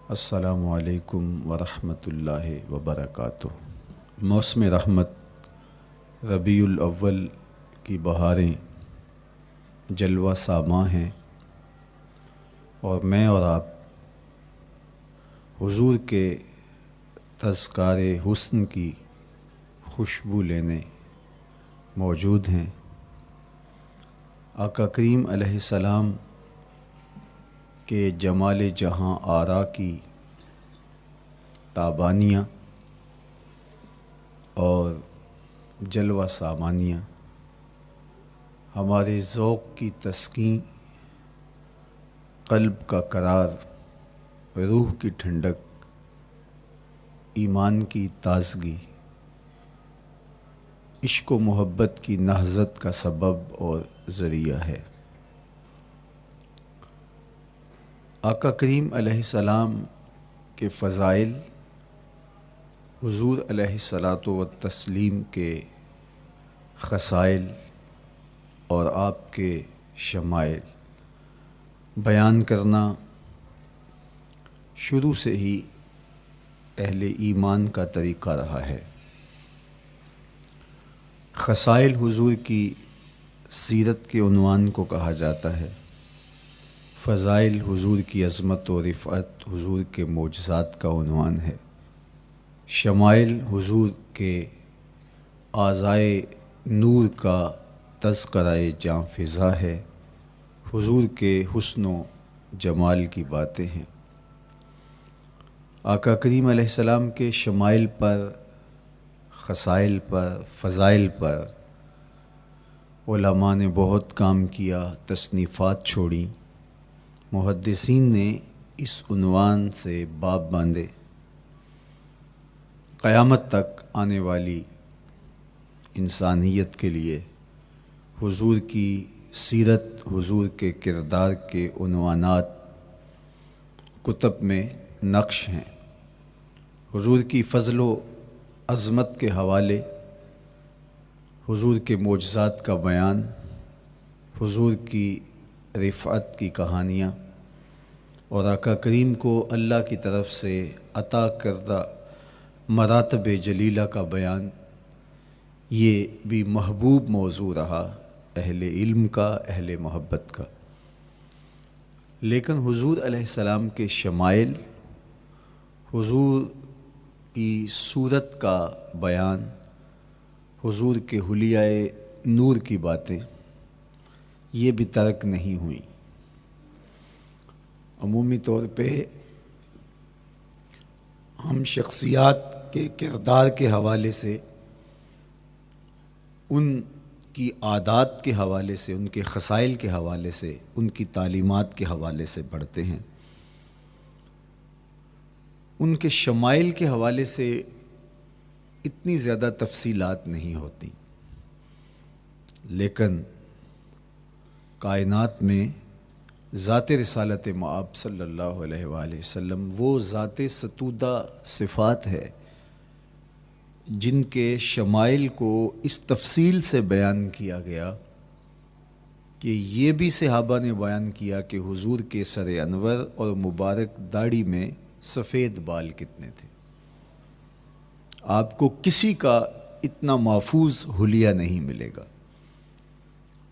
السلام علیکم ورحمۃ اللہ وبرکاتہ۔ موسم رحمت ربیع الاول کی بہاریں جلوہ ساماں ہیں، اور میں اور آپ حضور کے تذکار حسن کی خوشبو لینے موجود ہیں۔ آقا کریم علیہ السلام کے جمال جہاں آرا کی تابانیاں اور جلوہ سامانیاں ہمارے ذوق کی تسکین، قلب کا قرار، روح کی ٹھنڈک، ایمان کی تازگی، عشق و محبت کی نہضت کا سبب اور ذریعہ ہے۔ آقا کریم علیہ السلام کے فضائل، حضور علیہ الصلاۃ والتسلیم کے خصائل اور آپ کے شمائل بیان کرنا شروع سے ہی اہل ایمان کا طریقہ رہا ہے۔ خصائل حضور کی سیرت کے عنوان کو کہا جاتا ہے، فضائل حضور کی عظمت و رفعت حضور کے معجزات کا عنوان ہے، شمائل حضور کے اعضائے نور کا تذکرہ جاں فضا ہے، حضور کے حسن و جمال کی باتیں ہیں۔ آقا کریم علیہ السلام کے شمائل پر، خصائل پر، فضائل پر علماء نے بہت کام کیا، تصنیفات چھوڑیں، محدثین نے اس عنوان سے باب باندھے۔ قیامت تک آنے والی انسانیت کے لیے حضور کی سیرت، حضور کے کردار کے عنوانات کتب میں نقش ہیں۔ حضور کی فضل و عظمت کے حوالے، حضور کے معجزات کا بیان، حضور کی رفعت کی کہانیاں اور آقا کریم کو اللہ کی طرف سے عطا کردہ مراتب جلیلہ کا بیان، یہ بھی محبوب موضوع رہا اہل علم کا، اہل محبت کا۔ لیکن حضور علیہ السلام کے شمائل، حضور کی صورت کا بیان، حضور کے حلیہ نور کی باتیں، یہ بھی ترک نہیں ہوئیں۔ عمومی طور پہ ہم شخصیات کے کردار کے حوالے سے، ان کی عادات کے حوالے سے، ان کے خصائل کے حوالے سے، ان کی تعلیمات کے حوالے سے پڑھتے ہیں۔ ان کے شمائل کے حوالے سے اتنی زیادہ تفصیلات نہیں ہوتی، لیکن کائنات میں ذات رسالت مآب صلی اللہ علیہ وآلہ وسلم وہ ذات ستودہ صفات ہے جن کے شمائل کو اس تفصیل سے بیان کیا گیا کہ یہ بھی صحابہ نے بیان کیا کہ حضور کے سر انور اور مبارک داڑھی میں سفید بال کتنے تھے۔ آپ کو کسی کا اتنا محفوظ حلیہ نہیں ملے گا۔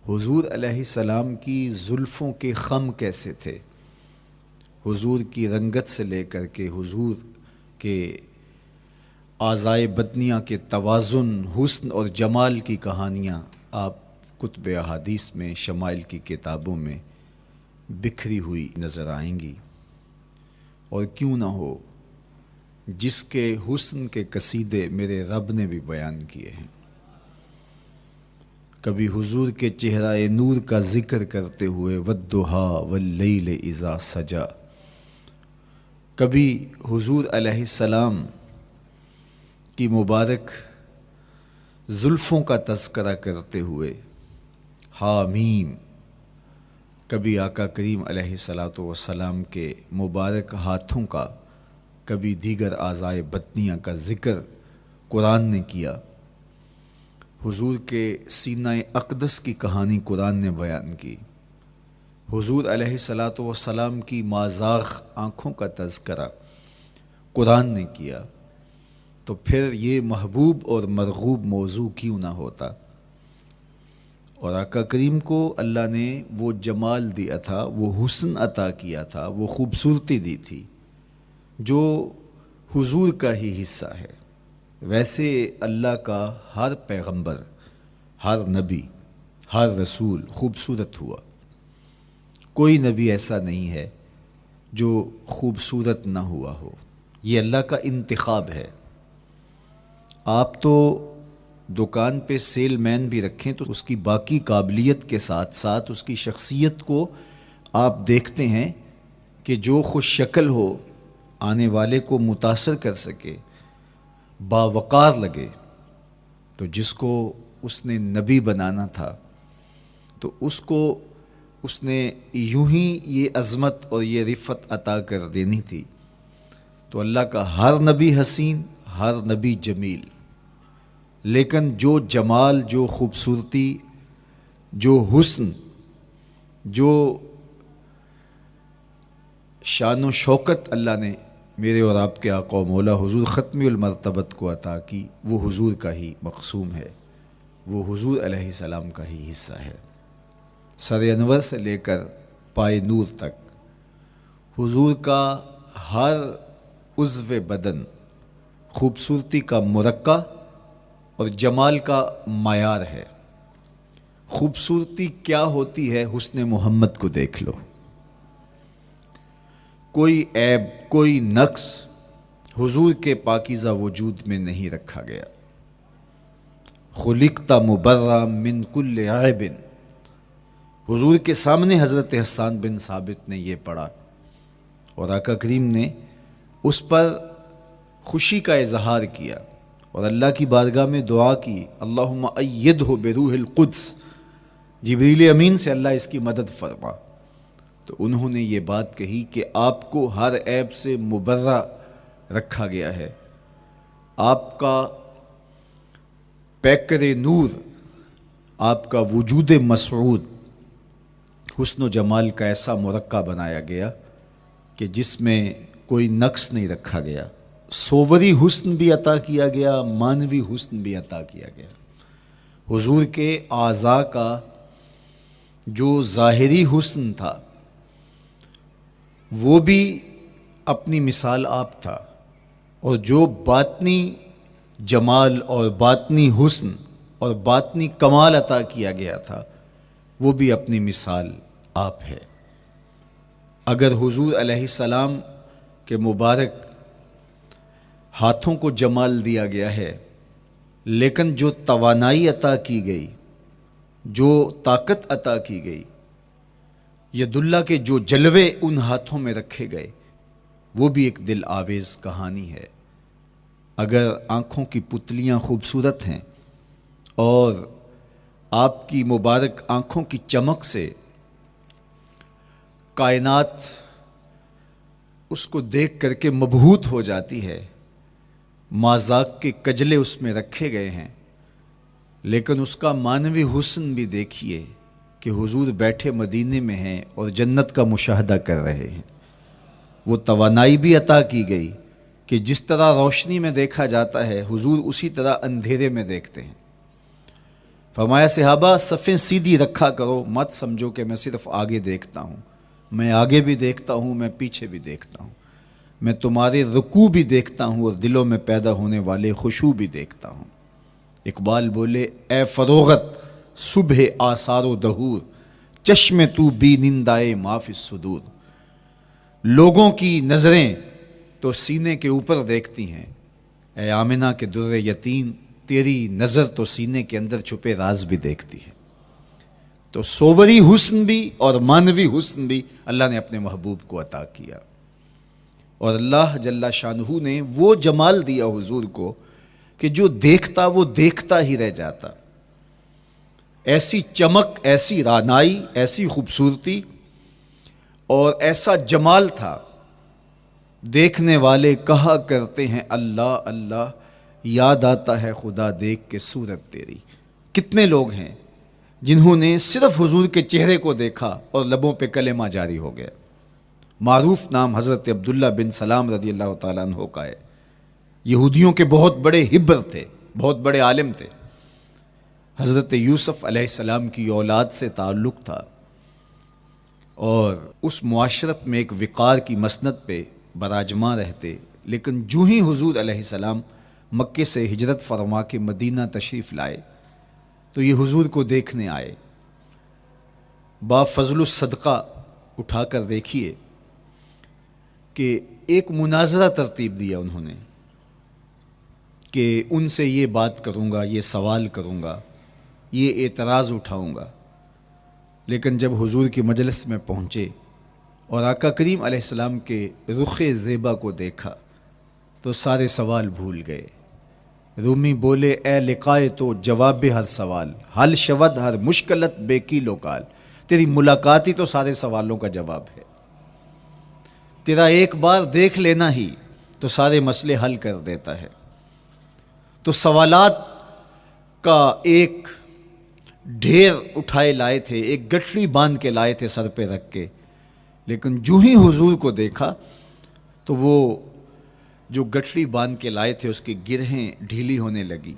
حضور علیہ السلام کی زلفوں کے خم کیسے تھے، حضور کی رنگت سے لے کر کے حضور کے اعضائے بدنیہ کے توازن، حسن اور جمال کی کہانیاں آپ کتب احادیث میں، شمائل کی کتابوں میں بکھری ہوئی نظر آئیں گی۔ اور کیوں نہ ہو، جس کے حسن کے قصیدے میرے رب نے بھی بیان کیے ہیں۔ کبھی حضور کے چہرہ نور کا ذکر کرتے ہوئے والضحیٰ واللیل اذا سجا، کبھی حضور علیہ السلام کی مبارک زلفوں کا تذکرہ کرتے ہوئے حامیم، کبھی آقا کریم علیہ الصلاۃ والسلام کے مبارک ہاتھوں کا، کبھی دیگر اعضائے بدنیہ کا ذکر قرآن نے کیا۔ حضور کے سینہ اقدس کی کہانی قرآن نے بیان کی۔ حضور علیہ الصلاۃ والسلام کی مازاغ آنکھوں کا تذکرہ قرآن نے کیا تو پھر یہ محبوب اور مرغوب موضوع کیوں نہ ہوتا؟ اور آقا کریم کو اللہ نے وہ جمال دیا تھا، وہ حسن عطا کیا تھا، وہ خوبصورتی دی تھی جو حضور کا ہی حصہ ہے۔ ویسے اللہ کا ہر پیغمبر، ہر نبی، ہر رسول خوبصورت ہوا، کوئی نبی ایسا نہیں ہے جو خوبصورت نہ ہوا ہو، یہ اللہ کا انتخاب ہے۔ آپ تو دکان پہ سیل مین بھی رکھیں تو اس کی باقی قابلیت کے ساتھ ساتھ اس کی شخصیت کو آپ دیکھتے ہیں کہ جو خوش شکل ہو، آنے والے کو متاثر کر سکے، باوقار لگے، تو جس کو اس نے نبی بنانا تھا تو اس کو اس نے یوں ہی یہ عظمت اور یہ رفت عطا کر دینی تھی۔ تو اللہ کا ہر نبی حسین، ہر نبی جمیل، لیکن جو جمال، جو خوبصورتی، جو حسن، جو شان و شوکت اللہ نے میرے اور آپ کے آقا و مولا حضور ختمی المرتبت کو عطا کی، وہ حضور کا ہی مقسوم ہے، وہ حضور علیہ السلام کا ہی حصہ ہے۔ سر انور سے لے کر پائے نور تک حضور کا ہر عضو بدن خوبصورتی کا مرقع اور جمال کا معیار ہے۔ خوبصورتی کیا ہوتی ہے؟ حسن محمد کو دیکھ لو، کوئی عیب، کوئی نقص حضور کے پاکیزہ وجود میں نہیں رکھا گیا۔ خلقت مبرا من کل عیب، حضور کے سامنے حضرت حسان بن ثابت نے یہ پڑھا اور آقا کریم نے اس پر خوشی کا اظہار کیا اور اللہ کی بارگاہ میں دعا کی، اللہم ایدہ بروح القدس، جبریل امین سے اللہ اس کی مدد فرما۔ تو انہوں نے یہ بات کہی کہ آپ کو ہر عیب سے مبرہ رکھا گیا ہے، آپ کا پیکر نور، آپ کا وجود مسعود حسن و جمال کا ایسا مرقع بنایا گیا کہ جس میں کوئی نقص نہیں رکھا گیا، صوری حسن بھی عطا کیا گیا، مانوی حسن بھی عطا کیا گیا۔ حضور کے اعضاء کا جو ظاہری حسن تھا وہ بھی اپنی مثال آپ تھا، اور جو باطنی جمال اور باطنی حسن اور باطنی کمال عطا کیا گیا تھا وہ بھی اپنی مثال آپ ہے۔ اگر حضور علیہ السلام کے مبارک ہاتھوں کو جمال دیا گیا ہے، لیکن جو توانائی عطا کی گئی، جو طاقت عطا کی گئی، ید اللہ کے جو جلوے ان ہاتھوں میں رکھے گئے، وہ بھی ایک دل آویز کہانی ہے۔ اگر آنکھوں کی پتلیاں خوبصورت ہیں اور آپ کی مبارک آنکھوں کی چمک سے کائنات اس کو دیکھ کر کے مبہوت ہو جاتی ہے، مازاق کے کجلے اس میں رکھے گئے ہیں، لیکن اس کا مانوی حسن بھی دیکھیے کہ حضور بیٹھے مدینے میں ہیں اور جنت کا مشاہدہ کر رہے ہیں۔ وہ توانائی بھی عطا کی گئی کہ جس طرح روشنی میں دیکھا جاتا ہے حضور اسی طرح اندھیرے میں دیکھتے ہیں۔ فرمایا صحابہ صفیں سیدھی رکھا کرو، مت سمجھو کہ میں صرف آگے دیکھتا ہوں، میں آگے بھی دیکھتا ہوں، میں پیچھے بھی دیکھتا ہوں، میں تمہارے رکوع بھی دیکھتا ہوں اور دلوں میں پیدا ہونے والے خشوع بھی دیکھتا ہوں۔ اقبال بولے، اے فروغت صبح آثار و دہور، چشم تو بی نندائے ما فی الصدور۔ لوگوں کی نظریں تو سینے کے اوپر دیکھتی ہیں، اے آمنہ کے در یتیم، تیری نظر تو سینے کے اندر چھپے راز بھی دیکھتی ہے۔ تو صوری حسن بھی اور مانوی حسن بھی اللہ نے اپنے محبوب کو عطا کیا، اور اللہ جل شانہ نے وہ جمال دیا حضور کو کہ جو دیکھتا وہ دیکھتا ہی رہ جاتا۔ ایسی چمک، ایسی رعنائی، ایسی خوبصورتی اور ایسا جمال تھا، دیکھنے والے کہا کرتے ہیں اللہ اللہ، یاد آتا ہے خدا دیکھ کے صورت تیری۔ کتنے لوگ ہیں جنہوں نے صرف حضور کے چہرے کو دیکھا اور لبوں پہ کلمہ جاری ہو گیا، معروف نام حضرت عبداللہ بن سلام رضی اللہ تعالیٰ عنہ کا ہے۔ یہودیوں کے بہت بڑے حبر تھے، بہت بڑے عالم تھے۔ حضرت یوسف علیہ السلام کی اولاد سے تعلق تھا، اور اس معاشرت میں ایک وقار کی مسند پہ براجماں رہتے، لیکن جو ہی حضور علیہ السلام مکے سے ہجرت فرما کے مدینہ تشریف لائے تو یہ حضور کو دیکھنے آئے۔ با فضل الصدقہ اٹھا کر دیکھیے کہ ایک مناظرہ ترتیب دیا انہوں نے کہ ان سے یہ بات کروں گا، یہ سوال کروں گا، یہ اعتراض اٹھاؤں گا۔ لیکن جب حضور کی مجلس میں پہنچے اور آقا کریم علیہ السلام کے رخ زیبا کو دیکھا تو سارے سوال بھول گئے۔ رومی بولے اے لقائے تو جواب ہر سوال، حل شود ہر مشکلت بے کی لوکال۔ تیری ملاقات ہی تو سارے سوالوں کا جواب ہے، تیرا ایک بار دیکھ لینا ہی تو سارے مسئلے حل کر دیتا ہے۔ تو سوالات کا ایک ڈھیر اٹھائے لائے تھے، ایک گٹھڑی باندھ کے لائے تھے سر پہ رکھ کے، لیکن جو ہی حضور کو دیکھا تو وہ جو گٹھڑی باندھ کے لائے تھے اس کی گرہیں ڈھیلی ہونے لگی،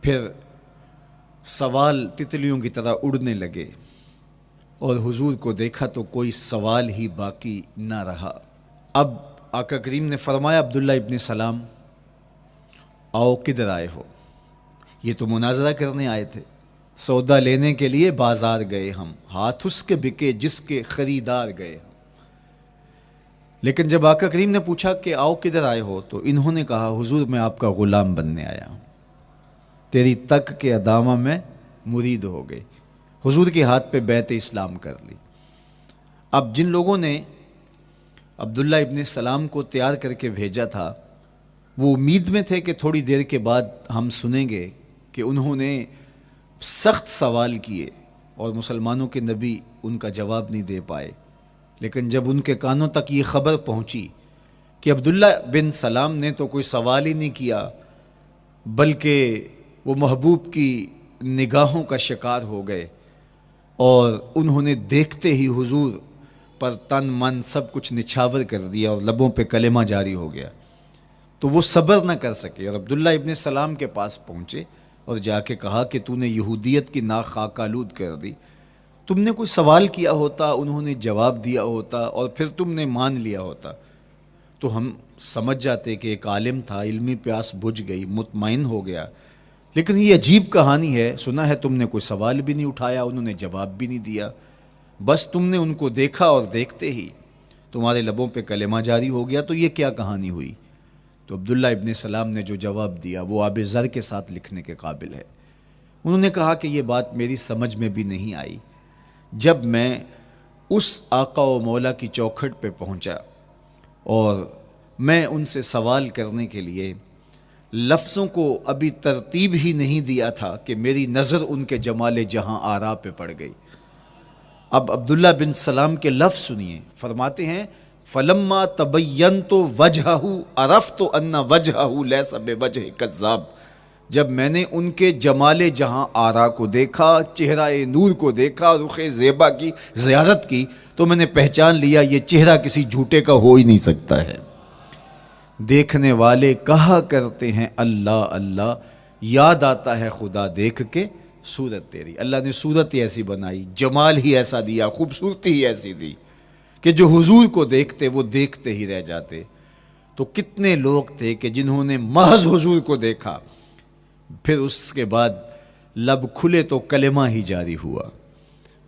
پھر سوال تتلیوں کی طرح اڑنے لگے، اور حضور کو دیکھا تو کوئی سوال ہی باقی نہ رہا۔ اب آقا کریم نے فرمایا عبداللہ ابن سلام آؤ، کدھر آئے ہو؟ یہ تو مناظرہ کرنے آئے تھے، سودا لینے کے لیے بازار گئے ہم، ہاتھ اس کے بکے جس کے خریدار گئے ہم۔ لیکن جب آقا کریم نے پوچھا کہ آؤ کدھر آئے ہو تو انہوں نے کہا حضور میں آپ کا غلام بننے آیا ہوں، تیری تک کے ادامہ میں مرید ہو گئے، حضور کے ہاتھ پہ بیعت اسلام کر لی۔ اب جن لوگوں نے عبداللہ ابن سلام کو تیار کر کے بھیجا تھا وہ امید میں تھے کہ تھوڑی دیر کے بعد ہم سنیں گے کہ انہوں نے سخت سوال کیے اور مسلمانوں کے نبی ان کا جواب نہیں دے پائے، لیکن جب ان کے کانوں تک یہ خبر پہنچی کہ عبداللہ بن سلام نے تو کوئی سوال ہی نہیں کیا بلکہ وہ محبوب کی نگاہوں کا شکار ہو گئے، اور انہوں نے دیکھتے ہی حضور پر تن من سب کچھ نچھاور کر دیا اور لبوں پہ کلمہ جاری ہو گیا، تو وہ صبر نہ کر سکے اور عبداللہ ابن سلام کے پاس پہنچے اور جا کے کہا کہ تو نے یہودیت کی ناک خاک آلود کر دی، تم نے کوئی سوال کیا ہوتا، انہوں نے جواب دیا ہوتا اور پھر تم نے مان لیا ہوتا تو ہم سمجھ جاتے کہ ایک عالم تھا، علمی پیاس بجھ گئی، مطمئن ہو گیا۔ لیکن یہ عجیب کہانی ہے، سنا ہے تم نے کوئی سوال بھی نہیں اٹھایا، انہوں نے جواب بھی نہیں دیا، بس تم نے ان کو دیکھا اور دیکھتے ہی تمہارے لبوں پہ کلمہ جاری ہو گیا، تو یہ کیا کہانی ہوئی؟ تو عبداللہ ابن سلام نے جو جواب دیا وہ آب زر کے ساتھ لکھنے کے قابل ہے۔ انہوں نے کہا کہ یہ بات میری سمجھ میں بھی نہیں آئی، جب میں اس آقا و مولا کی چوکھٹ پہ پہنچا اور میں ان سے سوال کرنے کے لیے لفظوں کو ابھی ترتیب ہی نہیں دیا تھا کہ میری نظر ان کے جمال جہاں آرا پہ پڑ گئی۔ اب عبداللہ بن سلام کے لفظ سنیے، فرماتے ہیں فلما تبینت وجہہ عرفت ان وجہہ لیس بوجہ کذاب، جب میں نے ان کے جمال جہاں آرا کو دیکھا، چہرہ نور کو دیکھا، رخ زیبا کی زیارت کی، تو میں نے پہچان لیا یہ چہرہ کسی جھوٹے کا ہو ہی نہیں سکتا ہے۔ دیکھنے والے کہا کرتے ہیں اللہ اللہ، یاد آتا ہے خدا دیکھ کے صورت تیری۔ اللہ نے صورت ہی ایسی بنائی، جمال ہی ایسا دیا، خوبصورتی ہی ایسی دی کہ جو حضور کو دیکھتے وہ دیکھتے ہی رہ جاتے۔ تو کتنے لوگ تھے کہ جنہوں نے محض حضور کو دیکھا پھر اس کے بعد لب کھلے تو کلمہ ہی جاری ہوا۔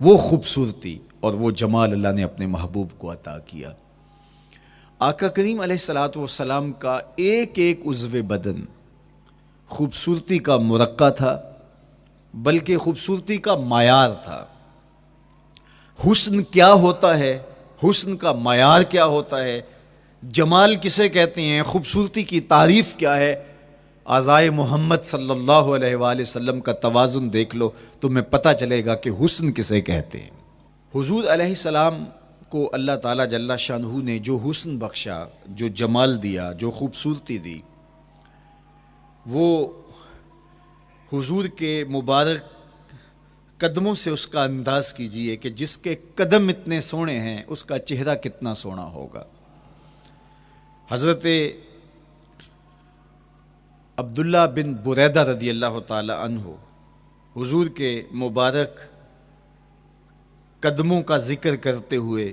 وہ خوبصورتی اور وہ جمال اللہ نے اپنے محبوب کو عطا کیا۔ آقا کریم علیہ الصلوۃ والسلام کا ایک ایک عضو بدن خوبصورتی کا مرقع تھا، بلکہ خوبصورتی کا معیار تھا۔ حسن کیا ہوتا ہے، حسن کا معیار کیا ہوتا ہے، جمال کسے کہتے ہیں، خوبصورتی کی تعریف کیا ہے، اعضائے محمد صلی اللہ علیہ وآلہ وسلم کا توازن دیکھ لو تو تمہیں پتہ چلے گا کہ حسن کسے کہتے ہیں۔ حضور علیہ السلام کو اللہ تعالیٰ جل شانہ نے جو حسن بخشا، جو جمال دیا، جو خوبصورتی دی، وہ حضور کے مبارک قدموں سے اس کا انداز کیجئے کہ جس کے قدم اتنے سونے ہیں اس کا چہرہ کتنا سونا ہوگا۔ حضرت عبداللہ بن بریدہ رضی اللہ تعالی عنہ حضور کے مبارک قدموں کا ذکر کرتے ہوئے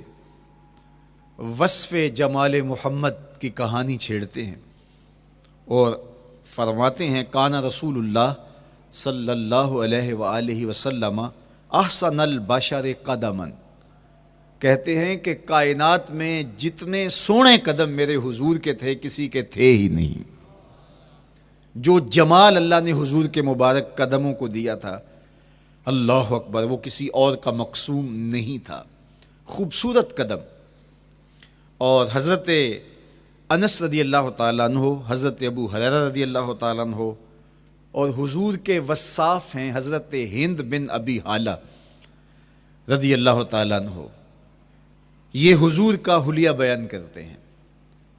وصف جمال محمد کی کہانی چھیڑتے ہیں اور فرماتے ہیں کان رسول اللہ صلی اللہ علیہ وآلہ وسلم احسن البشر قدما، کہتے ہیں کہ کائنات میں جتنے سونے قدم میرے حضور کے تھے کسی کے تھے ہی نہیں۔ جو جمال اللہ نے حضور کے مبارک قدموں کو دیا تھا، اللہ اکبر، وہ کسی اور کا مقسوم نہیں تھا۔ خوبصورت قدم۔ اور حضرت انس رضی اللہ تعالیٰ عنہ، حضرت ابو ہریرہ رضی اللہ تعالیٰ عنہ اور حضور کے وصاف ہیں حضرت ہند بن ابی حالہ رضی اللہ تعالیٰ عنہ، یہ حضور کا حلیہ بیان کرتے ہیں۔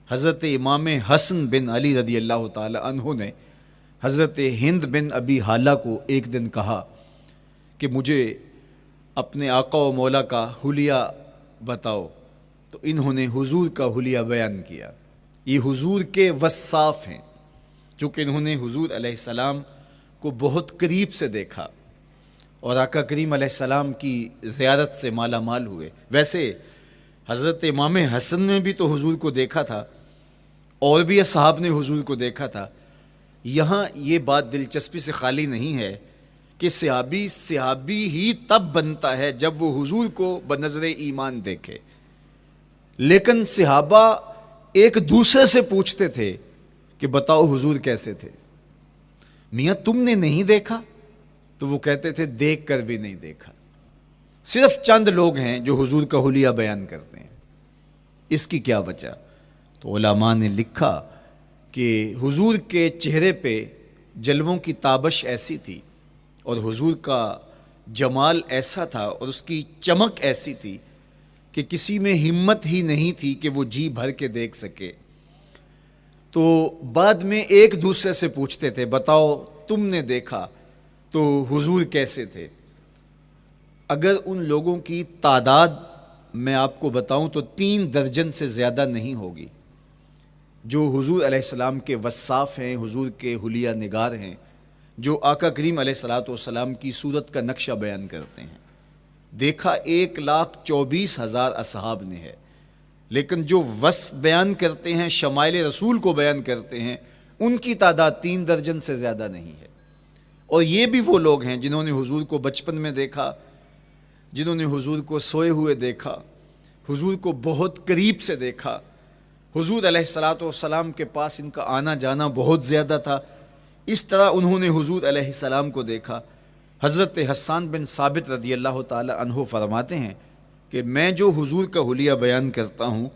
حضرت امام حسن بن علی رضی اللہ تعالیٰ عنہ نے حضرت ہند بن ابی حالہ کو ایک دن کہا کہ مجھے اپنے آقا و مولا کا حلیہ بتاؤ، تو انہوں نے حضور کا حلیہ بیان کیا۔ یہ حضور کے وصاف ہیں، چونکہ انہوں نے حضور علیہ السلام کو بہت قریب سے دیکھا اور آقا کریم علیہ السلام کی زیارت سے مالا مال ہوئے۔ ویسے حضرت امام حسن نے بھی تو حضور کو دیکھا تھا اور بھی اصحاب نے حضور کو دیکھا تھا۔ یہاں یہ بات دلچسپی سے خالی نہیں ہے کہ صحابی ہی تب بنتا ہے جب وہ حضور کو بنظر ایمان دیکھے، لیکن صحابہ ایک دوسرے سے پوچھتے تھے کہ بتاؤ حضور کیسے تھے؟ میاں تم نے نہیں دیکھا؟ تو وہ کہتے تھے دیکھ کر بھی نہیں دیکھا۔ صرف چند لوگ ہیں جو حضور کا حلیہ بیان کرتے ہیں۔ اس کی کیا وجہ؟ تو علماء نے لکھا کہ حضور کے چہرے پہ جلووں کی تابش ایسی تھی اور حضور کا جمال ایسا تھا اور اس کی چمک ایسی تھی کہ کسی میں ہمت ہی نہیں تھی کہ وہ جی بھر کے دیکھ سکے۔ تو بعد میں ایک دوسرے سے پوچھتے تھے بتاؤ تم نے دیکھا تو حضور کیسے تھے؟ اگر ان لوگوں کی تعداد میں آپ کو بتاؤں تو 3 درجن سے زیادہ نہیں ہوگی جو حضور علیہ السلام کے وصاف ہیں، حضور کے حلیہ نگار ہیں، جو آقا کریم علیہ الصلوۃ والسلام کی صورت کا نقشہ بیان کرتے ہیں۔ دیکھا 1,24,000 اصحاب نے ہے، لیکن جو وصف بیان کرتے ہیں، شمائل رسول کو بیان کرتے ہیں، ان کی تعداد 3 درجن سے زیادہ نہیں ہے۔ اور یہ بھی وہ لوگ ہیں جنہوں نے حضور کو بچپن میں دیکھا، جنہوں نے حضور کو سوئے ہوئے دیکھا، حضور کو بہت قریب سے دیکھا۔ حضور علیہ الصلوۃ والسلام کے پاس ان کا آنا جانا بہت زیادہ تھا، اس طرح انہوں نے حضور علیہ السلام کو دیکھا۔ حضرت حسان بن ثابت رضی اللہ تعالی عنہ فرماتے ہیں کہ میں جو حضور کا حلیہ بیان کرتا ہوں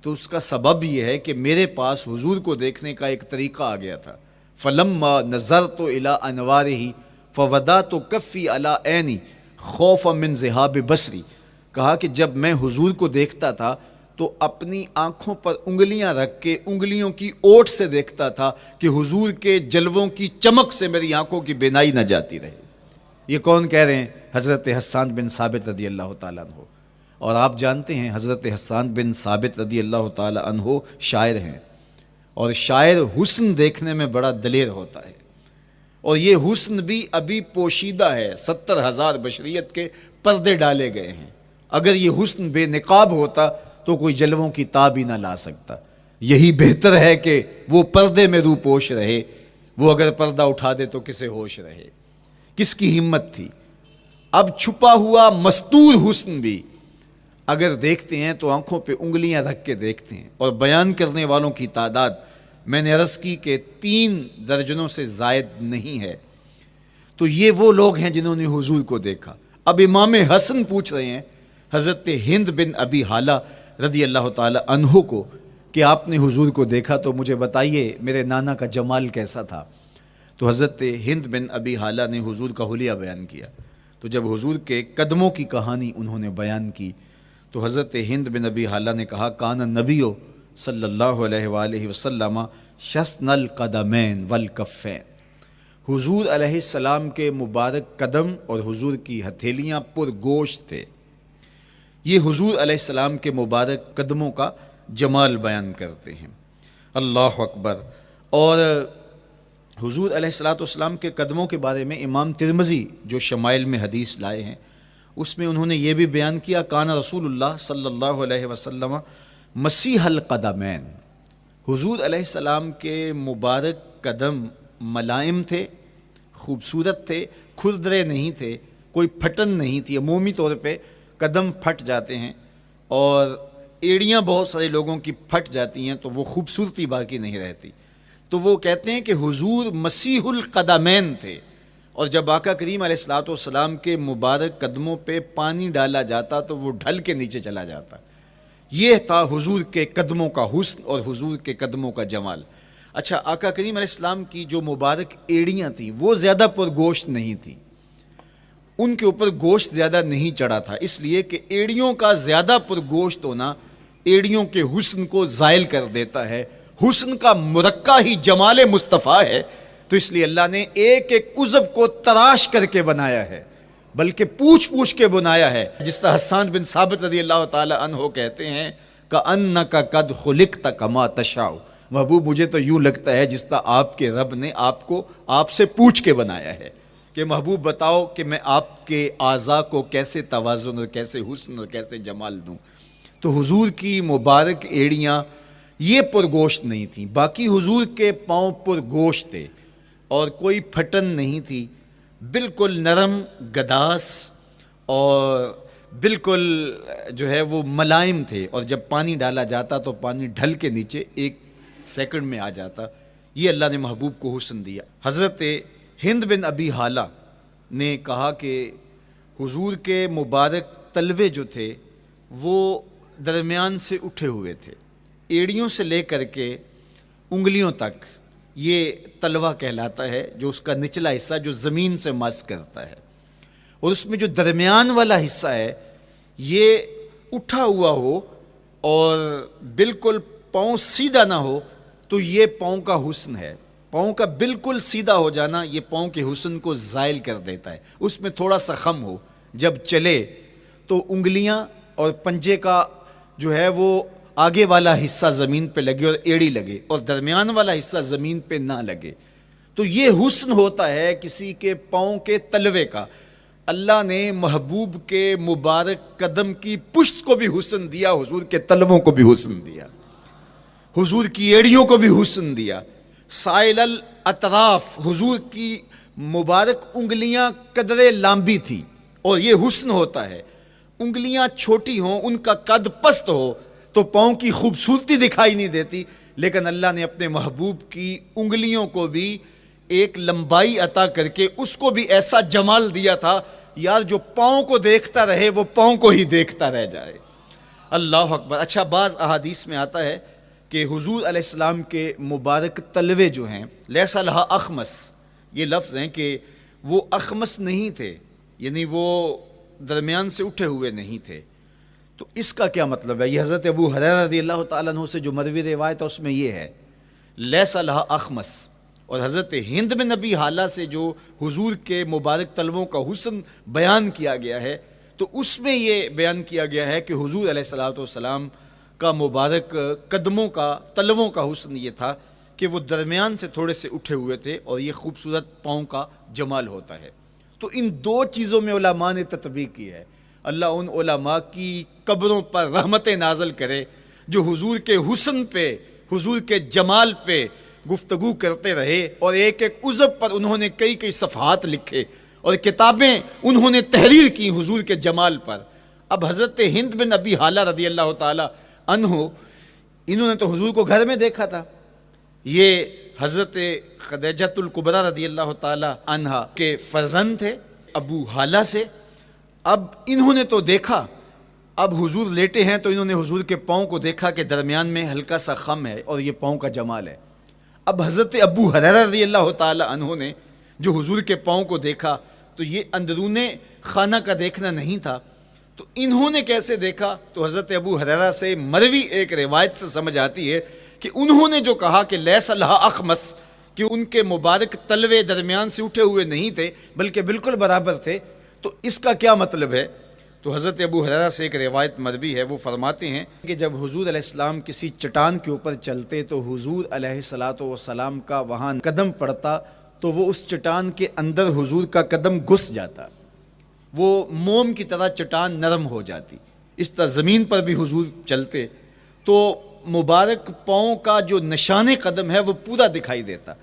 تو اس کا سبب یہ ہے کہ میرے پاس حضور کو دیکھنے کا ایک طریقہ آ گیا تھا۔ فلما نظرت الى انوارہ فودعت کفی علی عینی خوفا من ذہاب بصری، کہا کہ جب میں حضور کو دیکھتا تھا تو اپنی آنکھوں پر انگلیاں رکھ کے انگلیوں کی اوٹ سے دیکھتا تھا کہ حضور کے جلووں کی چمک سے میری آنکھوں کی بینائی نہ جاتی رہے۔ یہ کون کہہ رہے ہیں؟ حضرت حسان بن ثابت رضی اللہ تعالیٰ عنہ۔ اور آپ جانتے ہیں حضرت حسان بن ثابت رضی اللہ تعالیٰ عنہ شاعر ہیں، اور شاعر حسن دیکھنے میں بڑا دلیر ہوتا ہے، اور یہ حسن بھی ابھی پوشیدہ ہے، 70,000 بشریت کے پردے ڈالے گئے ہیں۔ اگر یہ حسن بے نقاب ہوتا تو کوئی جلووں کی تاب ہی نہ لا سکتا۔ یہی بہتر ہے کہ وہ پردے میں رو پوش رہے، وہ اگر پردہ اٹھا دے تو کسے ہوش رہے؟ کس کی ہمت تھی؟ اب چھپا ہوا مستور حسن بھی اگر دیکھتے ہیں تو آنکھوں پہ انگلیاں رکھ کے دیکھتے ہیں، اور بیان کرنے والوں کی تعداد میں نے عرض کی کہ 3 درجنوں سے زائد نہیں ہے۔ تو یہ وہ لوگ ہیں جنہوں نے حضور کو دیکھا۔ اب امام حسن پوچھ رہے ہیں حضرت ہند بن ابی حالہ رضی اللہ تعالی عنہ کو کہ آپ نے حضور کو دیکھا تو مجھے بتائیے میرے نانا کا جمال کیسا تھا؟ تو حضرت ہند بن ابی حالہ نے حضور کا حلیہ بیان کیا۔ تو جب حضور کے قدموں کی کہانی انہوں نے بیان کی تو حضرت ہند بن ابی حالہ نے کہا کان النبی صلی اللہ علیہ وآلہ وسلم شسن القدمین والکفین، حضور علیہ السلام کے مبارک قدم اور حضور کی ہتھیلیاں پرگوشت تھے۔ یہ حضور علیہ السلام کے مبارک قدموں کا جمال بیان کرتے ہیں۔ اللہ اکبر۔ اور حضور علیہ السلام کے قدموں کے بارے میں امام ترمذی جو شمائل میں حدیث لائے ہیں اس میں انہوں نے یہ بھی بیان کیا، کان رسول اللہ صلی اللہ علیہ وسلم مسیح القدمین، حضور علیہ السلام کے مبارک قدم ملائم تھے، خوبصورت تھے، کھردرے نہیں تھے، کوئی پھٹن نہیں تھی۔ عمومی طور پہ قدم پھٹ جاتے ہیں اور ایڑیاں بہت سارے لوگوں کی پھٹ جاتی ہیں تو وہ خوبصورتی باقی نہیں رہتی، تو وہ کہتے ہیں کہ حضور مسیح القدمین تھے، اور جب آقا کریم علیہ الصلوۃ والسلام کے مبارک قدموں پہ پانی ڈالا جاتا تو وہ ڈھل کے نیچے چلا جاتا۔ یہ تھا حضور کے قدموں کا حسن اور حضور کے قدموں کا جمال۔ اچھا، آقا کریم علیہ السلام کی جو مبارک ایڑیاں تھیں وہ زیادہ پرگوشت نہیں تھیں، ان کے اوپر گوشت زیادہ نہیں چڑھا تھا، اس لیے کہ ایڑیوں کا زیادہ پرگوشت ہونا ایڑیوں کے حسن کو زائل کر دیتا ہے۔ حسن کا مرقع ہی جمال مصطفیٰ ہے، تو اس لیے اللہ نے ایک ایک عضو کو تراش کر کے بنایا ہے، بلکہ پوچھ پوچھ کے بنایا ہے۔ جس طرح حسان بن ثابت رضی اللہ تعالی عنہ کہتے ہیں کأنک قد خلقت کما تشاء، محبوب مجھے تو یوں لگتا ہے جس طرح آپ کے رب نے آپ کو آپ سے پوچھ کے بنایا ہے کہ محبوب بتاؤ کہ میں آپ کے اعضاء کو کیسے توازن اور کیسے حسن اور کیسے جمال دوں۔ تو حضور کی مبارک ایڑیاں یہ پرگوشت نہیں تھیں، باقی حضور کے پاؤں پرگوشت تھے اور کوئی پھٹن نہیں تھی، بالکل نرم گداس اور بالکل جو ہے وہ ملائم تھے، اور جب پانی ڈالا جاتا تو پانی ڈھل کے نیچے ایک سیکنڈ میں آ جاتا۔ یہ اللہ نے محبوب کو حسن دیا۔ حضرت ہند بن ابی حالہ نے کہا کہ حضور کے مبارک تلوے جو تھے وہ درمیان سے اٹھے ہوئے تھے، ایڑیوں سے لے کر کے انگلیوں تک یہ تلوہ کہلاتا ہے، جو اس کا نچلا حصہ جو زمین سے مس کرتا ہے، اور اس میں جو درمیان والا حصہ ہے یہ اٹھا ہوا ہو اور بالکل پاؤں سیدھا نہ ہو تو یہ پاؤں کا حسن ہے۔ پاؤں کا بالکل سیدھا ہو جانا یہ پاؤں کے حسن کو زائل کر دیتا ہے۔ اس میں تھوڑا سا خم ہو، جب چلے تو انگلیاں اور پنجے کا جو ہے وہ آگے والا حصہ زمین پہ لگے اور ایڑی لگے، اور درمیان والا حصہ زمین پہ نہ لگے، تو یہ حسن ہوتا ہے کسی کے پاؤں کے تلوے کا۔ اللہ نے محبوب کے مبارک قدم کی پشت کو بھی حسن دیا، حضور کے تلووں کو بھی حسن دیا، حضور کی ایڑیوں کو بھی حسن دیا۔ سائل الاطراف، حضور کی مبارک انگلیاں قدرے لامبی تھیں، اور یہ حسن ہوتا ہے۔ انگلیاں چھوٹی ہوں، ان کا قد پست ہو تو پاؤں کی خوبصورتی دکھائی نہیں دیتی، لیکن اللہ نے اپنے محبوب کی انگلیوں کو بھی ایک لمبائی عطا کر کے اس کو بھی ایسا جمال دیا تھا، یار جو پاؤں کو دیکھتا رہے وہ پاؤں کو ہی دیکھتا رہ جائے۔ اللہ اکبر۔ اچھا، بعض احادیث میں آتا ہے کہ حضور علیہ السلام کے مبارک تلوے جو ہیں لیس لہا اخمس، یہ لفظ ہیں کہ وہ اخمس نہیں تھے، یعنی وہ درمیان سے اٹھے ہوئے نہیں تھے۔ تو اس کا کیا مطلب ہے؟ یہ حضرت ابو ہریرہ رضی اللہ تعالیٰ عنہ سے جو مروی روایت ہے اس میں یہ ہے لیس لہا اخمس، اور حضرت ہند بن ابی حالہ سے جو حضور کے مبارک تلووں کا حسن بیان کیا گیا ہے تو اس میں یہ بیان کیا گیا ہے کہ حضور علیہ الصلوۃ والسلام کا مبارک قدموں کا تلووں کا حسن یہ تھا کہ وہ درمیان سے تھوڑے سے اٹھے ہوئے تھے، اور یہ خوبصورت پاؤں کا جمال ہوتا ہے۔ تو ان دو چیزوں میں علماء نے تطبیق کی ہے۔ اللہ ان علماء کی قبروں پر رحمتیں نازل کرے جو حضور کے حسن پہ، حضور کے جمال پہ گفتگو کرتے رہے، اور ایک ایک عضو پر انہوں نے کئی کئی صفحات لکھے اور کتابیں انہوں نے تحریر کی حضور کے جمال پر۔ اب حضرت ہند بن ابی حالہ رضی اللہ تعالی عنہ، انہوں نے تو حضور کو گھر میں دیکھا تھا، یہ حضرت خدیجۃ الکبریٰ رضی اللہ تعالی عنہا کے فرزند تھے ابو حالہ سے۔ اب انہوں نے تو دیکھا، اب حضور لیٹے ہیں تو انہوں نے حضور کے پاؤں کو دیکھا کہ درمیان میں ہلکا سا خم ہے اور یہ پاؤں کا جمال ہے۔ اب حضرت ابو ہریرہ رضی اللہ تعالی عنہ نے جو حضور کے پاؤں کو دیکھا تو یہ اندرون خانہ کا دیکھنا نہیں تھا، تو انہوں نے کیسے دیکھا؟ تو حضرت ابو ہریرہ سے مروی ایک روایت سے سمجھ آتی ہے کہ انہوں نے جو کہا کہ لیس لہا اخمس، کہ ان کے مبارک تلوے درمیان سے اٹھے ہوئے نہیں تھے بلکہ بالکل برابر تھے، تو اس کا کیا مطلب ہے؟ تو حضرت ابو ہریرہ سے ایک روایت مروی ہے، وہ فرماتے ہیں کہ جب حضور علیہ السلام کسی چٹان کے اوپر چلتے تو حضور علیہ الصلاۃ والسلام کا وہاں قدم پڑتا تو وہ اس چٹان کے اندر حضور کا قدم گھس جاتا، وہ موم کی طرح چٹان نرم ہو جاتی۔ اس طرح زمین پر بھی حضور چلتے تو مبارک پاؤں کا جو نشان قدم ہے وہ پورا دکھائی دیتا۔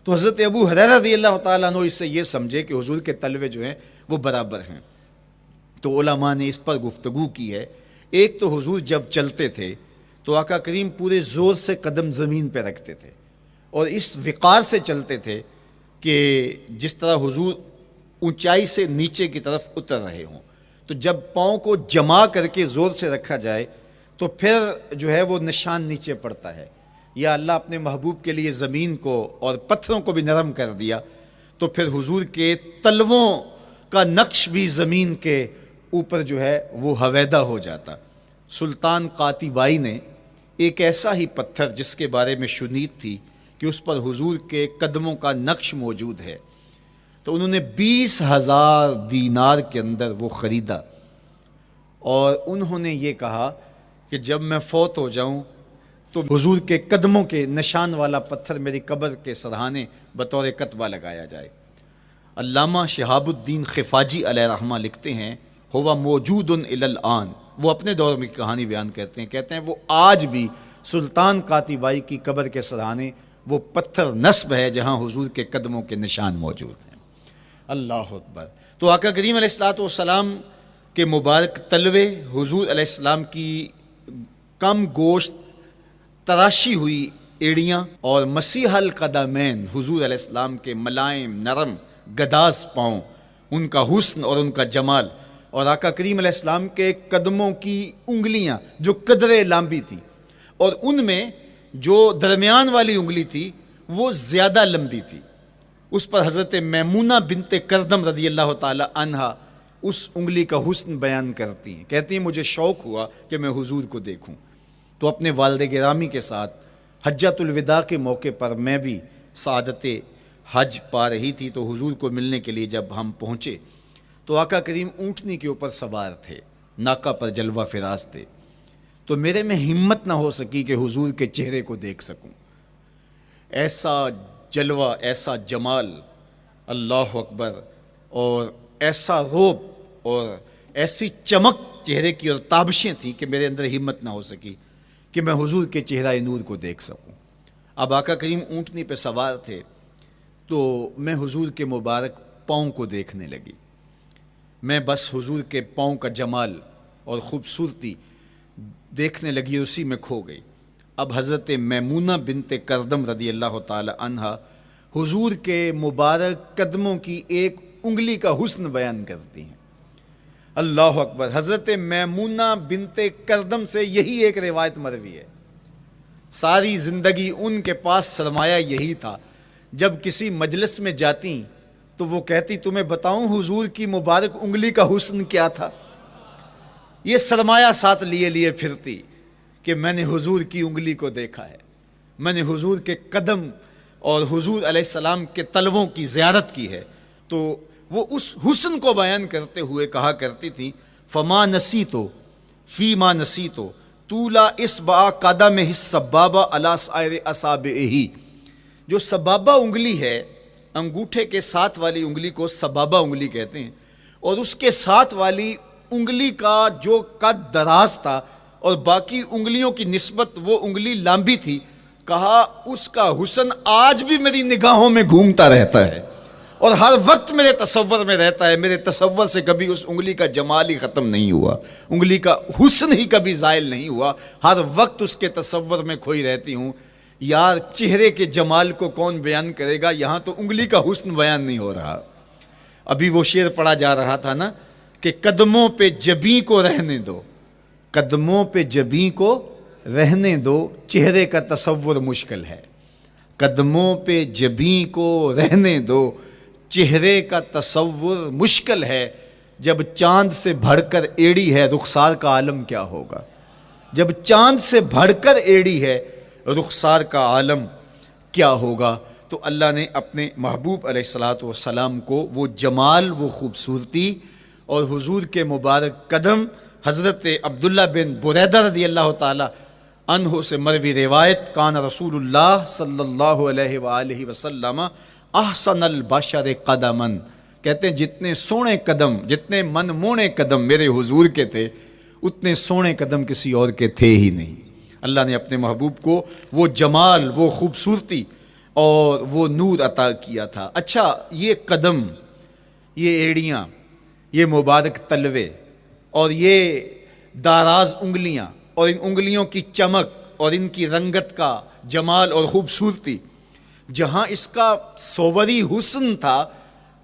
تو حضرت ابو ہریرہ رضی اللہ تعالیٰ عنہ اس سے یہ سمجھے کہ حضور کے تلوے جو ہیں وہ برابر ہیں۔ تو علماء نے اس پر گفتگو کی ہے۔ ایک تو حضور جب چلتے تھے تو آقا کریم پورے زور سے قدم زمین پہ رکھتے تھے اور اس وقار سے چلتے تھے کہ جس طرح حضور اونچائی سے نیچے کی طرف اتر رہے ہوں۔ تو جب پاؤں کو جما کر کے زور سے رکھا جائے تو پھر جو ہے وہ نشان نیچے پڑتا ہے۔ یا اللہ اپنے محبوب کے لیے زمین کو اور پتھروں کو بھی نرم کر دیا تو پھر حضور کے تلووں کا نقش بھی زمین کے اوپر جو ہے وہ حویدہ ہو جاتا۔ سلطان قاتیبائی نے ایک ایسا ہی پتھر جس کے بارے میں شنید تھی کہ اس پر حضور کے قدموں کا نقش موجود ہے، تو انہوں نے 20,000 دینار کے اندر وہ خریدا اور انہوں نے یہ کہا کہ جب میں فوت ہو جاؤں تو حضور کے قدموں کے نشان والا پتھر میری قبر کے سرہانے بطور کتبہ لگایا جائے۔ علامہ شہاب الدین خفاجی علیہ رحمہ لکھتے ہیں ہوا موجود الی الآن، وہ اپنے دور میں کہانی بیان کرتے ہیں وہ آج بھی سلطان قاتیبائی کی قبر کے سرہانے وہ پتھر نصب ہے جہاں حضور کے قدموں کے نشان موجود ہیں۔ اللہ اکبر۔ تو آقا کریم علیہ الصلوۃ والسلام کے مبارک تلوے، حضور علیہ السلام کی کم گوشت تراشی ہوئی ایڑیاں اور مسیح القدمین، حضور علیہ السلام کے ملائم نرم گداز پاؤں، ان کا حسن اور ان کا جمال، اور آقا کریم علیہ السلام کے قدموں کی انگلیاں جو قدرے لمبی تھی اور ان میں جو درمیان والی انگلی تھی وہ زیادہ لمبی تھی، اس پر حضرت میمونہ بنت کردم رضی اللہ تعالی عنہا اس انگلی کا حسن بیان کرتی ہیں، کہتی ہیں مجھے شوق ہوا کہ میں حضور کو دیکھوں، تو اپنے والد گرامی کے ساتھ حجۃ الوداع کے موقع پر میں بھی سعادت حج پا رہی تھی، تو حضور کو ملنے کے لیے جب ہم پہنچے تو آقا کریم اونٹنی کے اوپر سوار تھے، ناقہ پر جلوہ فراز تھے، تو میرے میں ہمت نہ ہو سکی کہ حضور کے چہرے کو دیکھ سکوں۔ ایسا جلوہ، ایسا جمال، اللہ اکبر، اور ایسا روب اور ایسی چمک چہرے کی اور تابشیں تھیں کہ میرے اندر ہمت نہ ہو سکی کہ میں حضور کے چہرہ نور کو دیکھ سکوں۔ اب آقا کریم اونٹنی پہ سوار تھے تو میں حضور کے مبارک پاؤں کو دیکھنے لگی، میں بس حضور کے پاؤں کا جمال اور خوبصورتی دیکھنے لگی، اسی میں کھو گئی۔ اب حضرت میمونہ بنت کردم رضی اللہ تعالی عنہا حضور کے مبارک قدموں کی ایک انگلی کا حسن بیان کرتی ہیں۔ اللہ اکبر۔ حضرت میمونہ بنت کردم سے یہی ایک روایت مروی ہے، ساری زندگی ان کے پاس سرمایہ یہی تھا، جب کسی مجلس میں جاتی تو وہ کہتی تمہیں بتاؤں حضور کی مبارک انگلی کا حسن کیا تھا، یہ سرمایہ ساتھ لیے لیے پھرتی کہ میں نے حضور کی انگلی کو دیکھا ہے، میں نے حضور کے قدم اور حضور علیہ السلام کے تلووں کی زیارت کی ہے۔ تو وہ اس حسن کو بیان کرتے ہوئے کہا کرتی تھی فما نسیتو فی ما نسیتو طولا اصبع قدمہ السبابہ علی سائر اصابعہ، جو سبابہ انگلی ہے، انگوٹھے کے ساتھ والی انگلی کو سبابہ انگلی کہتے ہیں، اور اس کے ساتھ والی انگلی کا جو قد دراز تھا اور باقی انگلیوں کی نسبت وہ انگلی لمبی تھی، کہا اس کا حسن آج بھی میری نگاہوں میں گھومتا رہتا ہے اور ہر وقت میرے تصور میں رہتا ہے، میرے تصور سے کبھی اس انگلی کا جمال ہی ختم نہیں ہوا، انگلی کا حسن ہی کبھی زائل نہیں ہوا، ہر وقت اس کے تصور میں کھوئی رہتی ہوں۔ یار چہرے کے جمال کو کون بیان کرے گا، یہاں تو انگلی کا حسن بیان نہیں ہو رہا۔ ابھی وہ شعر پڑھا جا رہا تھا نا کہ قدموں پہ جبیں کو رہنے دو، قدموں پہ جبیں کو رہنے دو، چہرے کا تصور مشکل ہے، قدموں پہ جبیں کو رہنے دو، چہرے کا تصور مشکل ہے، جب چاند سے بڑھ کر ایڑی ہے رخسار کا عالم کیا ہوگا، جب چاند سے بڑھ کر ایڑی ہے رخسار کا عالم کیا ہوگا۔ تو اللہ نے اپنے محبوب علیہ الصلاۃ والسلام کو وہ جمال، وہ خوبصورتی اور حضور کے مبارک قدم، حضرت عبداللہ بن بریدہ رضی اللہ تعالی عنہ سے مروی روایت، کان رسول اللہ صلی اللہ علیہ وآلہ وسلم احسن البشر قدما، کہتے ہیں جتنے سونے قدم، جتنے من مونے قدم میرے حضور کے تھے، اتنے سونے قدم کسی اور کے تھے ہی نہیں۔ اللہ نے اپنے محبوب کو وہ جمال، وہ خوبصورتی اور وہ نور عطا کیا تھا۔ اچھا، یہ قدم، یہ ایڑیاں، یہ مبارک تلوے اور یہ داراز انگلیاں اور ان انگلیوں کی چمک اور ان کی رنگت کا جمال اور خوبصورتی، جہاں اس کا صوری حسن تھا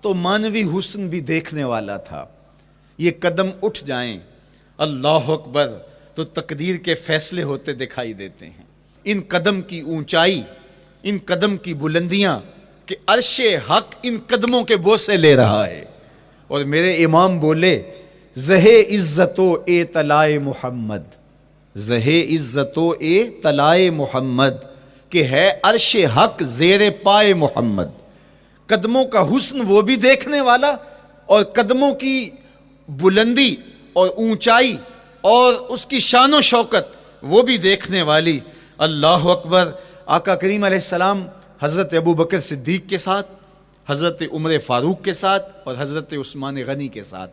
تو مانوی حسن بھی دیکھنے والا تھا۔ یہ قدم اٹھ جائیں، اللہ اکبر، تو تقدیر کے فیصلے ہوتے دکھائی دیتے ہیں۔ ان قدم کی اونچائی، ان قدم کی بلندیاں کہ عرش حق ان قدموں کے بوسے لے رہا ہے۔ اور میرے امام بولے، زہ عزت و اے طلائے محمد، زہ عزت و اے طلائے محمد، کہ ہے عرش حق زیر پائے محمد۔ قدموں کا حسن وہ بھی دیکھنے والا، اور قدموں کی بلندی اور اونچائی اور اس کی شان و شوکت وہ بھی دیکھنے والی۔ اللہ اکبر۔ آقا کریم علیہ السلام حضرت ابوبکر صدیق کے ساتھ، حضرت عمر فاروق کے ساتھ اور حضرت عثمان غنی کے ساتھ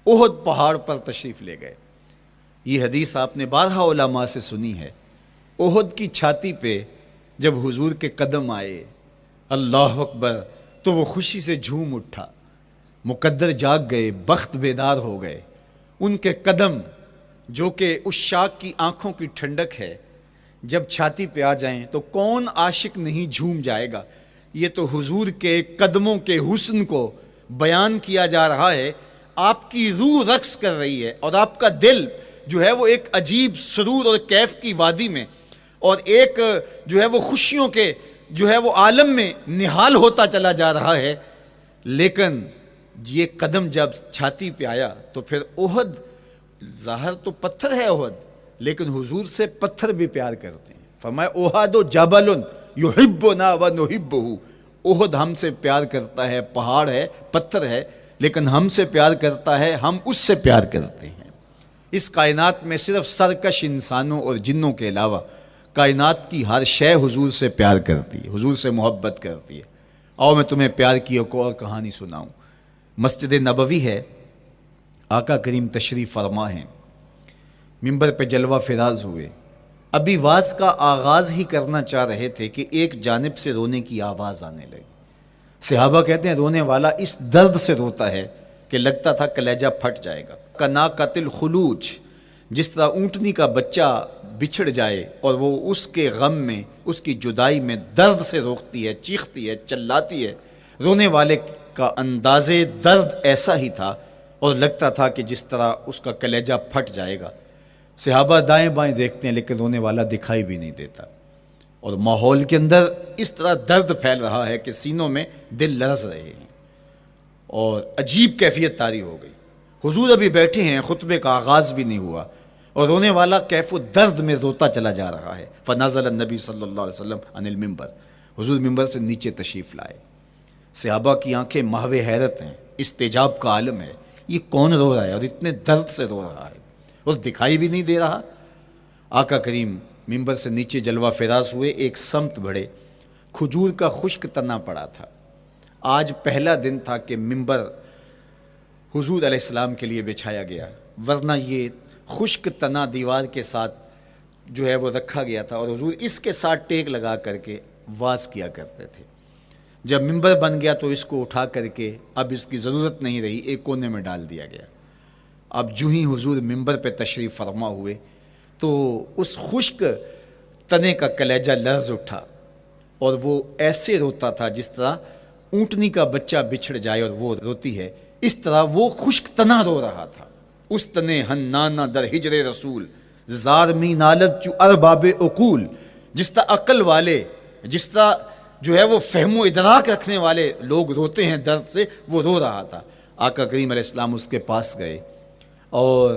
احد پہاڑ پر تشریف لے گئے۔ یہ حدیث آپ نے بارہا علماء سے سنی ہے۔ احد کی چھاتی پہ جب حضور کے قدم آئے، اللہ اکبر، تو وہ خوشی سے جھوم اٹھا، مقدر جاگ گئے، بخت بیدار ہو گئے۔ ان کے قدم جو کہ اس شاک کی آنکھوں کی ٹھنڈک ہے، جب چھاتی پہ آ جائیں تو کون عاشق نہیں جھوم جائے گا۔ یہ تو حضور کے قدموں کے حسن کو بیان کیا جا رہا ہے۔ آپ کی روح رقص کر رہی ہے اور آپ کا دل جو ہے وہ ایک عجیب سرور اور کیف کی وادی میں اور ایک جو ہے وہ خوشیوں کے جو ہے وہ عالم میں نہال ہوتا چلا جا رہا ہے۔ لیکن یہ قدم جب چھاتی پہ آیا تو پھر احد، ظاہر تو پتھر ہے احد، لیکن حضور سے پتھر بھی پیار کرتے ہیں۔ فرمایا احد جبل یحبنا ونحبہ، احد ہم سے پیار کرتا ہے، پہاڑ ہے، پتھر ہے، لیکن ہم سے پیار کرتا ہے، ہم اس سے پیار کرتے ہیں۔ اس کائنات میں صرف سرکش انسانوں اور جنوں کے علاوہ کائنات کی ہر شے حضور سے پیار کرتی ہے، حضور سے محبت کرتی ہے۔ آؤ میں تمہیں پیار کی ایک اور کہانی سناؤں۔ مسجد نبوی ہے، آقا کریم تشریف فرما ہیں، منبر پہ جلوہ فراز ہوئے، ابھی واز کا آغاز ہی کرنا چاہ رہے تھے کہ ایک جانب سے رونے کی آواز آنے لگی۔ صحابہ کہتے ہیں رونے والا اس درد سے روتا ہے کہ لگتا تھا کلیجہ پھٹ جائے گا۔ کناقۃ الخلوج، جس طرح اونٹنی کا بچہ بچھڑ جائے اور وہ اس کے غم میں، اس کی جدائی میں درد سے روکتی ہے، چیختی ہے، چلاتی ہے، رونے والے کا انداز درد ایسا ہی تھا اور لگتا تھا کہ جس طرح اس کا کلیجہ پھٹ جائے گا۔ صحابہ دائیں بائیں دیکھتے ہیں لیکن رونے والا دکھائی بھی نہیں دیتا، اور ماحول کے اندر اس طرح درد پھیل رہا ہے کہ سینوں میں دل لرز رہے ہیں اور عجیب کیفیت طاری ہو گئی۔ حضور ابھی بیٹھے ہیں، خطبے کا آغاز بھی نہیں ہوا اور رونے والا کیف و درد میں روتا چلا جا رہا ہے۔ فنزل النبی صلی اللہ علیہ وسلم عن المنبر، حضور منبر سے نیچے تشریف لائے۔ صحابہ کی آنکھیں محو حیرت ہیں، استجاب کا عالم ہے، یہ کون رو رہا ہے اور اتنے درد سے رو رہا ہے اور دکھائی بھی نہیں دے رہا۔ آقا کریم منبر سے نیچے جلوہ فراز ہوئے، ایک سمت بڑھے، کھجور کا خشک تنا پڑا تھا۔ آج پہلا دن تھا کہ منبر حضور علیہ السلام کے لیے بچھایا گیا، ورنہ یہ خشک تنا دیوار کے ساتھ جو ہے وہ رکھا گیا تھا اور حضور اس کے ساتھ ٹیک لگا کر کے واز کیا کرتے تھے۔ جب منبر بن گیا تو اس کو اٹھا کر کے اب اس کی ضرورت نہیں رہی، ایک کونے میں ڈال دیا گیا۔ اب جو ہی حضور منبر پہ تشریف فرما ہوئے تو اس خشک تنے کا کلیجہ لرز اٹھا اور وہ ایسے روتا تھا جس طرح اونٹنی کا بچہ بچھڑ جائے اور وہ روتی ہے، اس طرح وہ خشک تنا رو رہا تھا۔ اس تنے ہنانا در ہجر رسول، زار می نالت چو ارباب عقول، جس طرح عقل والے، جس طرح جو ہے وہ فہم و ادراک رکھنے والے لوگ روتے ہیں درد سے، وہ رو رہا تھا۔ آقا کریم علیہ السلام اس کے پاس گئے اور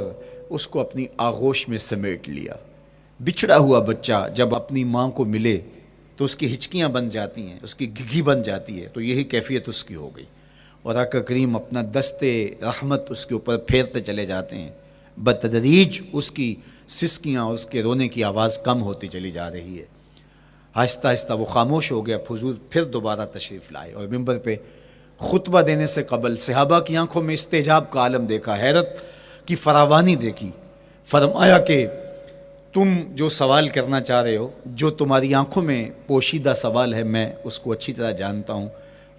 اس کو اپنی آغوش میں سمیٹ لیا۔ بچھڑا ہوا بچہ جب اپنی ماں کو ملے تو اس کی ہچکیاں بن جاتی ہیں، اس کی گگھی بن جاتی ہے، تو یہی کیفیت اس کی ہو گئی، اور آقا کریم اپنا دستے رحمت اس کے اوپر پھیرتے چلے جاتے ہیں، بتدریج اس کی سسکیاں، اس کے رونے کی آواز کم ہوتی چلی جا رہی ہے، آہستہ آہستہ وہ خاموش ہو گیا۔ حضور پھر دوبارہ تشریف لائے اور ممبر پہ خطبہ دینے سے قبل صحابہ کی آنکھوں میں استعجاب کا عالم دیکھا، حیرت کی فراوانی دیکھی، فرمایا کہ تم جو سوال کرنا چاہ رہے ہو، جو تمہاری آنکھوں میں پوشیدہ سوال ہے، میں اس کو اچھی طرح جانتا ہوں۔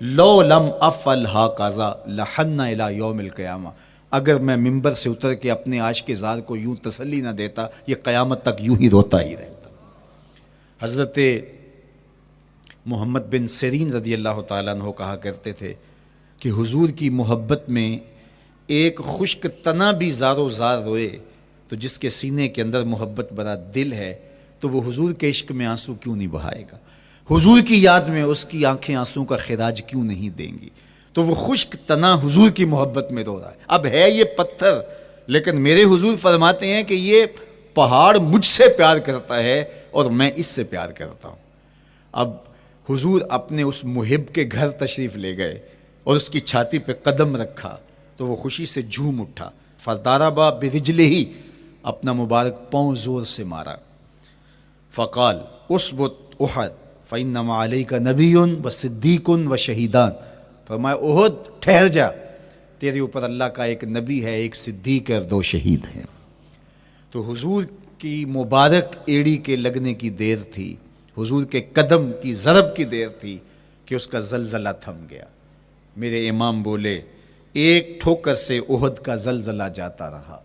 لو لم افعل ہاکذا لحن الی یوم القیامہ، اگر میں ممبر سے اتر کے اپنے عاشق زار کو یوں تسلی نہ دیتا، یہ قیامت تک یوں ہی روتا ہی رہتا۔ حضرت محمد بن سیرین رضی اللہ تعالیٰ عنہ کہا کرتے تھے کہ حضور کی محبت میں ایک خشک تنا بھی زار و زار روئے تو جس کے سینے کے اندر محبت بھرا دل ہے تو وہ حضور کے عشق میں آنسو کیوں نہیں بہائے گا، حضور کی یاد میں اس کی آنکھیں آنسوں کا خراج کیوں نہیں دیں گی، تو وہ خشک تنا حضور کی محبت میں رو رہا ہے۔ اب ہے یہ پتھر، لیکن میرے حضور فرماتے ہیں کہ یہ پہاڑ مجھ سے پیار کرتا ہے اور میں اس سے پیار کرتا ہوں۔ اب حضور اپنے اس محب کے گھر تشریف لے گئے اور اس کی چھاتی پہ قدم رکھا تو وہ خوشی سے جھوم اٹھا، فضاربا برجلہ، اپنا مبارک پاؤں زور سے مارا، فقال اثبت احد فانما علیک نبی و صدیق و شہیدان، فرمایا احد ٹھہر جا، تیرے اوپر اللہ کا ایک نبی ہے، ایک صدیق اور 2 شہید ہیں۔ تو حضور کی مبارک ایڑی کے لگنے کی دیر تھی، حضور کے قدم کی ضرب کی دیر تھی کہ اس کا زلزلہ تھم گیا۔ میرے امام بولے ایک ٹھوکر سے احد کا زلزلہ جاتا رہا،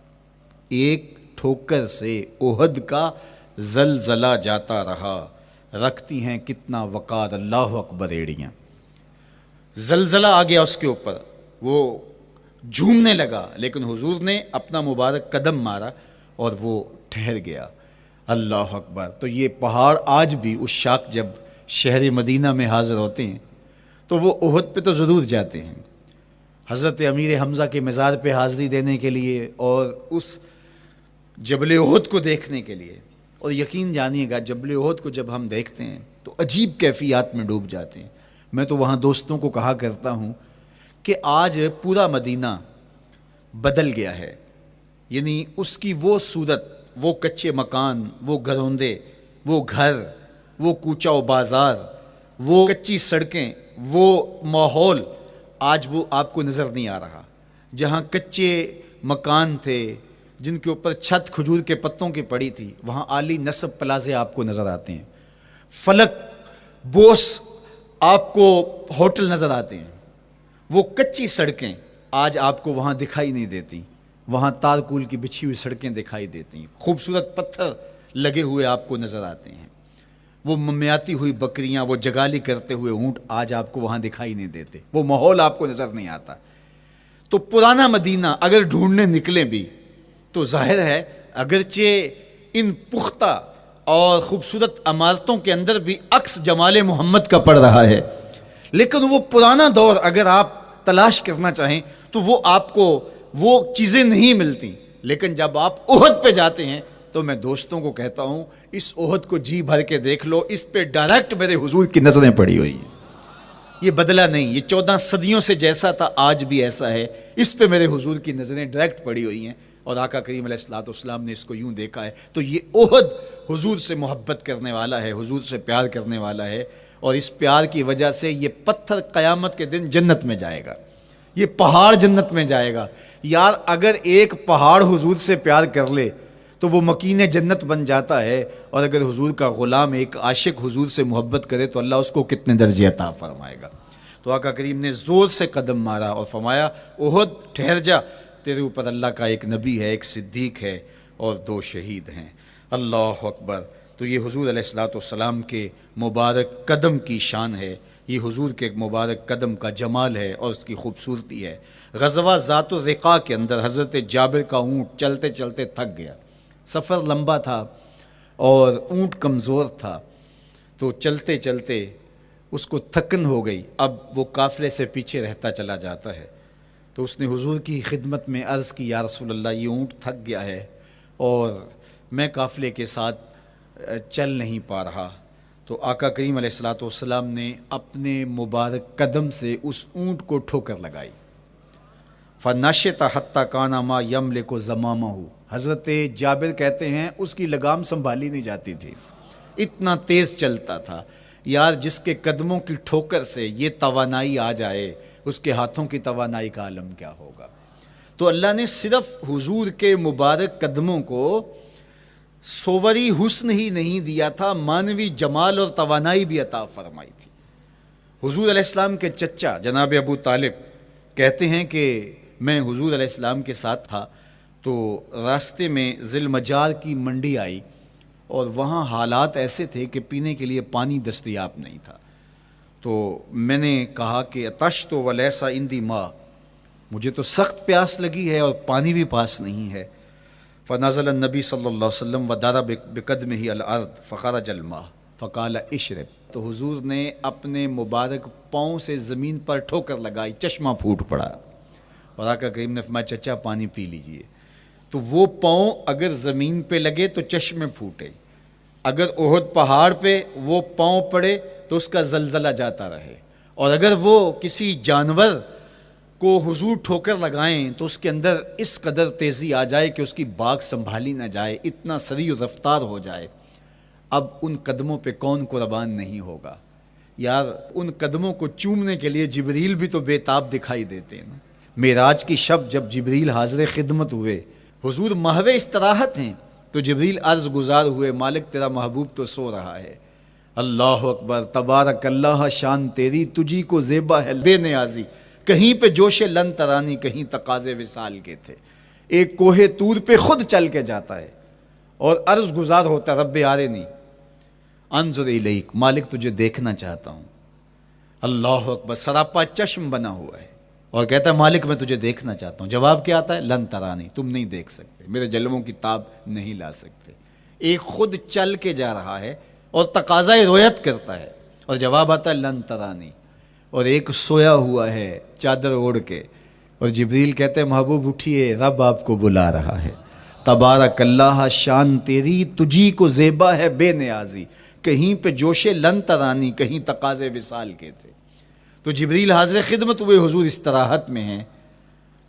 ایک ٹھوکر سے احد کا زلزلہ جاتا رہا، رکھتی ہیں کتنا وقار اللہ اکبر ایڑیاں۔ زلزلہ آ گیا اس کے اوپر، وہ جھومنے لگا، لیکن حضور نے اپنا مبارک قدم مارا اور وہ ٹھہر گیا۔ اللہ اکبر۔ تو یہ پہاڑ آج بھی اس شاخ جب شہر مدینہ میں حاضر ہوتے ہیں تو وہ احد پہ تو ضرور جاتے ہیں، حضرت امیر حمزہ کے مزار پہ حاضری دینے کے لیے اور اس جبل احد کو دیکھنے کے لیے، اور یقین جانیے گا جبل احد کو جب ہم دیکھتے ہیں تو عجیب کیفیات میں ڈوب جاتے ہیں۔ میں تو وہاں دوستوں کو کہا کرتا ہوں کہ آج پورا مدینہ بدل گیا ہے، یعنی اس کی وہ صورت، وہ کچے مکان، وہ گھروندے، وہ گھر، وہ کوچہ و بازار، وہ کچی سڑکیں، وہ ماحول آج وہ آپ کو نظر نہیں آ رہا۔ جہاں کچے مکان تھے جن کے اوپر چھت کھجور کے پتوں کی پڑی تھی، وہاں عالی نصب پلازے آپ کو نظر آتے ہیں، فلک بوس آپ کو ہوٹل نظر آتے ہیں۔ وہ کچی سڑکیں آج آپ کو وہاں دکھائی نہیں دیتی، وہاں تارکول کی بچھی ہوئی سڑکیں دکھائی دیتی ہیں، خوبصورت پتھر لگے ہوئے آپ کو نظر آتے ہیں، وہ ممیاتی ہوئی بکریاں، وہ جگالی کرتے ہوئے اونٹ آج آپ کو وہاں دکھائی نہیں دیتے، وہ ماحول آپ کو نظر نہیں آتا۔ تو پرانا مدینہ اگر ڈھونڈنے نکلیں بھی تو ظاہر ہے اگرچہ ان پختہ اور خوبصورت عمارتوں کے اندر بھی عکس جمال محمد کا پڑ رہا ہے، لیکن وہ پرانا دور اگر آپ تلاش کرنا چاہیں تو وہ آپ کو وہ چیزیں نہیں ملتی۔ لیکن جب آپ احد پہ جاتے ہیں تو میں دوستوں کو کہتا ہوں اس احد کو جی بھر کے دیکھ لو، اس پہ ڈائریکٹ میرے حضور کی نظریں پڑی ہوئی ہیں، یہ بدلا نہیں، یہ 14 صدیوں سے جیسا تھا آج بھی ایسا ہے، اس پہ میرے حضور کی نظریں ڈائریکٹ پڑی ہوئی ہیں، اور آقا کریم علیہ الصلوۃ والسلام نے اس کو یوں دیکھا ہے۔ تو یہ احد حضور سے محبت کرنے والا ہے، حضور سے پیار کرنے والا ہے، اور اس پیار کی وجہ سے یہ پتھر قیامت کے دن جنت میں جائے گا، یہ پہاڑ جنت میں جائے گا۔ یار اگر ایک پہاڑ حضور سے پیار کر لے تو وہ مکین جنت بن جاتا ہے، اور اگر حضور کا غلام ایک عاشق حضور سے محبت کرے تو اللہ اس کو کتنے درجے عطا فرمائے گا۔ تو آقا کریم نے زور سے قدم مارا اور فرمایا احد ٹھہر جا، تیرے اوپر اللہ کا ایک نبی ہے، ایک صدیق ہے اور 2 شہید ہیں۔ اللہ اکبر۔ تو یہ حضور علیہ الصلوۃ والسلام کے مبارک قدم کی شان ہے، یہ حضور کے مبارک قدم کا جمال ہے اور اس کی خوبصورتی ہے۔ غزوہ ذات الرقاع کے اندر حضرت جابر کا اونٹ چلتے چلتے تھک گیا، سفر لمبا تھا اور اونٹ کمزور تھا، تو چلتے چلتے اس کو تھکن ہو گئی، اب وہ قافلے سے پیچھے رہتا چلا جاتا ہے۔ تو اس نے حضور کی خدمت میں عرض کی، یا رسول اللہ یہ اونٹ تھک گیا ہے اور میں قافلے کے ساتھ چل نہیں پا رہا۔ تو تو آقا کریم علیہ الصلوۃ والسلام نے اپنے مبارک قدم سے اس اونٹ کو ٹھوکر لگائی. فنشط حتی کان ما یملک زمامہ. حضرت جابر کہتے ہیں اس کی لگام سنبھالی نہیں جاتی تھی، اتنا تیز چلتا تھا. یار جس کے قدموں کی ٹھوکر سے یہ توانائی آ جائے اس کے ہاتھوں کی توانائی کا عالم کیا ہوگا. تو اللہ نے صرف حضور کے مبارک قدموں کو صوری حسن ہی نہیں دیا تھا، مانوی جمال اور توانائی بھی عطا فرمائی تھی. حضور علیہ السلام کے چچا جناب ابو طالب کہتے ہیں کہ میں حضور علیہ السلام کے ساتھ تھا تو راستے میں ذی المجال کی منڈی آئی اور وہاں حالات ایسے تھے کہ پینے کے لیے پانی دستیاب نہیں تھا. تو میں نے کہا کہ اتشت ولیس عندی ماء، مجھے تو سخت پیاس لگی ہے اور پانی بھی پاس نہیں ہے. فنزل النبی صلی اللہ علیہ وسلم وضرب بقدمہ الارض فخرج الماء فقال اشرب. تو حضور نے اپنے مبارک پاؤں سے زمین پر ٹھوکر لگائی، چشمہ پھوٹ پڑا اور آقا کریم نے فرمایا چچا پانی پی لیجئے. تو وہ پاؤں اگر زمین پہ لگے تو چشمے پھوٹے، اگر احد پہاڑ پہ وہ پاؤں پڑے تو اس کا زلزلہ جاتا رہے، اور اگر وہ کسی جانور کو حضور ٹھوکر لگائیں تو اس کے اندر اس قدر تیزی آ جائے کہ اس کی باغ سنبھالی نہ جائے، اتنا سریع رفتار ہو جائے. اب ان قدموں پہ کون قربان نہیں ہوگا. یار ان قدموں کو چومنے کے لیے جبریل بھی تو بے تاب دکھائی دیتے ہیں نا. معراج کی شب جب جبریل حاضر خدمت ہوئے، حضور محو استراحت ہیں، تو جبریل عرض گزار ہوئے مالک تیرا محبوب تو سو رہا ہے. اللہ اکبر، تبارک اللہ، شان تیری تجھی کو زیبا ہے بے نیازی. کہیں پہ جوش لن ترانی، کہیں تقاضے وصال کے تھے. ایک کوہ طور پہ خود چل کے جاتا ہے اور عرض گزار ہوتا ہے رب آرنی انظر الیک، مالک تجھے دیکھنا چاہتا ہوں. اللہ اکبر، سراپا چشم بنا ہوا ہے اور کہتا ہے مالک میں تجھے دیکھنا چاہتا ہوں. جواب کیا آتا ہے؟ لن ترانی، تم نہیں دیکھ سکتے، میرے جلووں کی تاب نہیں لا سکتے. ایک خود چل کے جا رہا ہے اور تقاضۂ رویت کرتا ہے اور جواب آتا ہے لن ترانی. اور ایک سویا ہوا ہے چادر اوڑھ کے اور جبریل کہتے ہیں محبوب اٹھیے، رب آپ کو بلا رہا ہے. تبارک اللہ، شان تیری تجھی کو زیبا ہے بے نیازی. کہیں پہ جوش لن ترانی، کہیں تقاضے وصال کے تھے. تو جبریل حاضر خدمت ہوئے، حضور استراحت میں ہیں.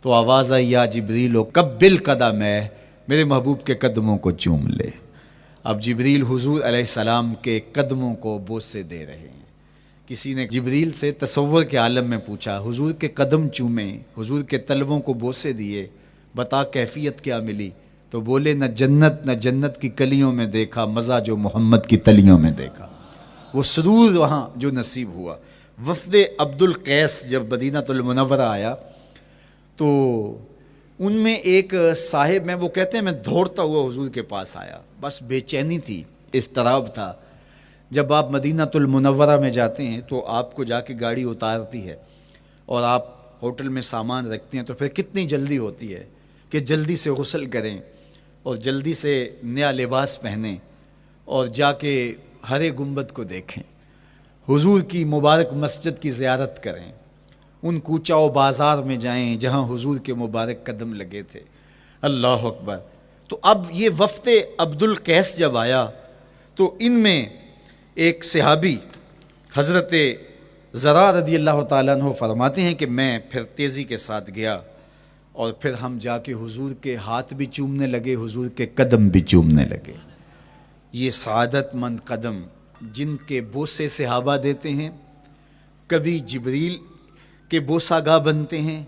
تو آواز آئی یا جبریل قبل قدم ہے، میرے محبوب کے قدموں کو چوم لے. اب جبریل حضور علیہ السلام کے قدموں کو بوسے دے رہے ہیں. کسی نے جبریل سے تصور کے عالم میں پوچھا حضور کے قدم چومے، حضور کے تلووں کو بوسے دیے، بتا کیفیت کیا ملی؟ تو بولے نہ جنت کی کلیوں میں دیکھا مزہ جو محمد کی تلیوں میں دیکھا. وہ سرور وہاں جو نصیب ہوا. وفد عبد القیس جب مدینۃ المنورہ آیا تو ان میں ایک صاحب میں وہ کہتے ہیں میں دوڑتا ہوا حضور کے پاس آیا، بس بے چینی تھی، اضطراب تھا. جب آپ مدینۃ المنورہ میں جاتے ہیں تو آپ کو جا کے گاڑی اتارتی ہے اور آپ ہوٹل میں سامان رکھتے ہیں تو پھر کتنی جلدی ہوتی ہے کہ جلدی سے غسل کریں اور جلدی سے نیا لباس پہنیں اور جا کے ہرے گنبد کو دیکھیں، حضور کی مبارک مسجد کی زیارت کریں، ان کوچہ و بازار میں جائیں جہاں حضور کے مبارک قدم لگے تھے. اللہ اکبر. تو اب یہ وفد عبد القیس جب آیا تو ان میں ایک صحابی حضرت زرع رضی اللہ تعالیٰ عنہ فرماتے ہیں کہ میں پھر تیزی کے ساتھ گیا اور پھر ہم جا کے حضور کے ہاتھ بھی چومنے لگے، حضور کے قدم بھی چومنے لگے. یہ سعادت مند قدم جن کے بوسے صحابہ دیتے ہیں، کبھی جبریل کے بوسہ گاہ بنتے ہیں،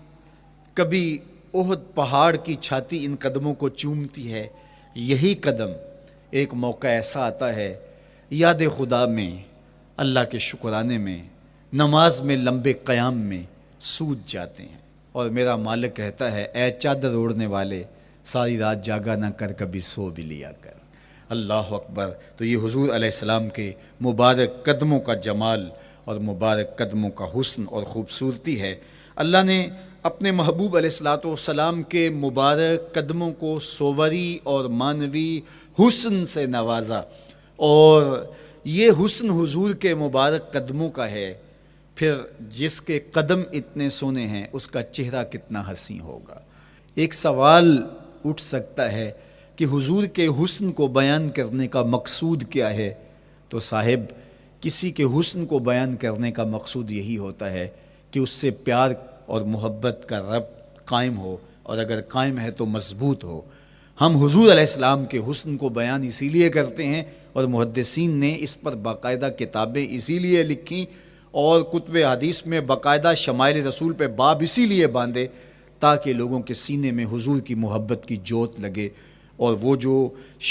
کبھی احد پہاڑ کی چھاتی ان قدموں کو چومتی ہے. یہی قدم ایک موقع ایسا آتا ہے یاد خدا میں، اللہ کے شکرانے میں، نماز میں، لمبے قیام میں سوج جاتے ہیں اور میرا مالک کہتا ہے اے چادر اوڑھنے والے ساری رات جاگا نہ کر، کبھی سو بھی لیا کر. اللہ اکبر. تو یہ حضور علیہ السلام کے مبارک قدموں کا جمال اور مبارک قدموں کا حسن اور خوبصورتی ہے. اللہ نے اپنے محبوب علیہ الصلوۃ والسلام کے مبارک قدموں کو صوری اور معنوی حسن سے نوازا، اور یہ حسن حضور کے مبارک قدموں کا ہے. پھر جس کے قدم اتنے سونے ہیں اس کا چہرہ کتنا حسین ہوگا. ایک سوال اٹھ سکتا ہے کہ حضور کے حسن کو بیان کرنے کا مقصود کیا ہے؟ تو صاحب کسی کے حسن کو بیان کرنے کا مقصود یہی ہوتا ہے کہ اس سے پیار اور محبت کا ربط قائم ہو، اور اگر قائم ہے تو مضبوط ہو۔ ہم حضور علیہ السلام کے حسن کو بیان اسی لیے کرتے ہیں، اور محدثین نے اس پر باقاعدہ کتابیں اسی لیے لکھیں اور کتب حدیث میں باقاعدہ شمائل رسول پہ باب اسی لیے باندھے تاکہ لوگوں کے سینے میں حضور کی محبت کی جوت لگے، اور وہ جو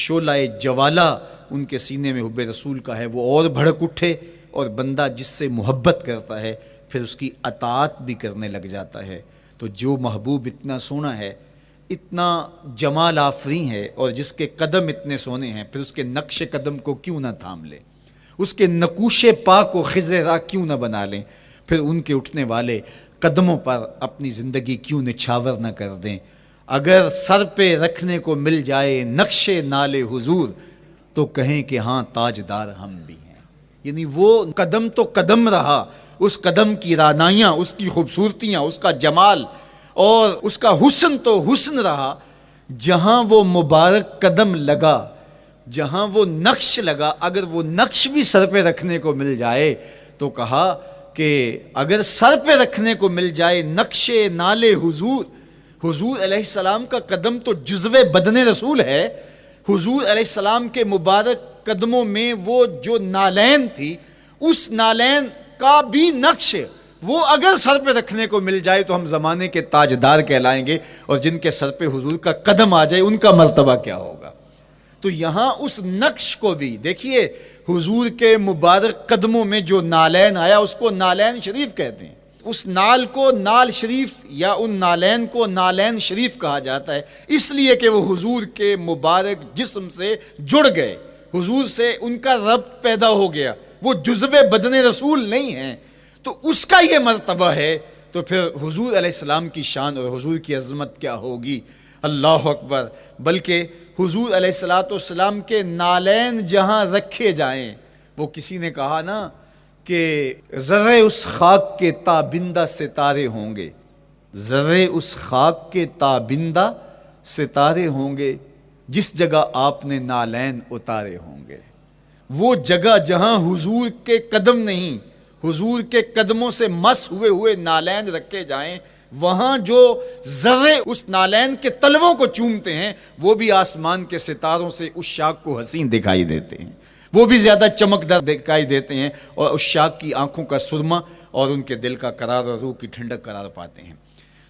شعلہ جوالہ ان کے سینے میں حب رسول کا ہے وہ اور بھڑک اٹھے، اور بندہ جس سے محبت کرتا ہے پھر اس کی اطاعت بھی کرنے لگ جاتا ہے۔ تو جو محبوب اتنا سونا ہے، اتنا جمال آفریں ہے، اور جس کے قدم اتنے سونے ہیں، پھر اس کے نقش قدم کو کیوں نہ تھام لیں، اس کے نقوش پا کو خض راہ کیوں نہ بنا لیں، پھر ان کے اٹھنے والے قدموں پر اپنی زندگی کیوں نچھاور نہ کر دیں۔ اگر سر پہ رکھنے کو مل جائے نقش نال حضور تو کہیں کہ ہاں تاجدار ہم بھی ہیں۔ یعنی وہ قدم تو قدم رہا، اس قدم کی رعنائیاں، اس کی خوبصورتیاں، اس کا جمال اور اس کا حسن تو حسن رہا۔ جہاں وہ مبارک قدم لگا، جہاں وہ نقش لگا، اگر وہ نقش بھی سر پہ رکھنے کو مل جائے تو کہا کہ اگر سر پہ رکھنے کو مل جائے نقش نال حضور، حضور علیہ السلام کا قدم تو جزو بدن رسول ہے۔ حضور علیہ السلام کے مبارک قدموں میں وہ جو نالین تھی، اس نالین کا بھی نقش وہ اگر سر پہ رکھنے کو مل جائے تو ہم زمانے کے تاجدار کہلائیں گے، اور جن کے سر پہ حضور کا قدم آ جائے ان کا مرتبہ کیا ہوگا۔ تو یہاں اس نقش کو بھی دیکھیے، حضور کے مبارک قدموں میں جو نالین آیا اس کو نالین شریف کہتے ہیں۔ اس نال کو نال شریف یا ان نالین کو نالین شریف کہا جاتا ہے، اس لیے کہ وہ حضور کے مبارک جسم سے جڑ گئے، حضور سے ان کا ربط پیدا ہو گیا، وہ جزو بدن رسول نہیں ہیں، تو اس کا یہ مرتبہ ہے۔ تو پھر حضور علیہ السلام کی شان اور حضور کی عظمت کیا ہوگی، اللہ اکبر۔ بلکہ حضور علیہ السلام کے نالین جہاں رکھے جائیں، وہ کسی نے کہا نا کہ ذرے اس خاک کے تابندہ ستارے ہوں گے، ذرے اس خاک کے تابندہ ستارے ہوں گے جس جگہ آپ نے نالین اتارے ہوں گے۔ وہ جگہ جہاں حضور کے قدم نہیں، حضور کے قدموں سے مس ہوئے ہوئے نالین رکھے جائیں، وہاں جو ذرے اس نالین کے تلووں کو چومتے ہیں وہ بھی آسمان کے ستاروں سے اس شاخ کو حسین دکھائی دیتے ہیں، وہ بھی زیادہ چمکدار دکھائی دیتے ہیں، اور اس شاخ کی آنکھوں کا سرما اور ان کے دل کا قرار اور روح کی ٹھنڈک قرار پاتے ہیں۔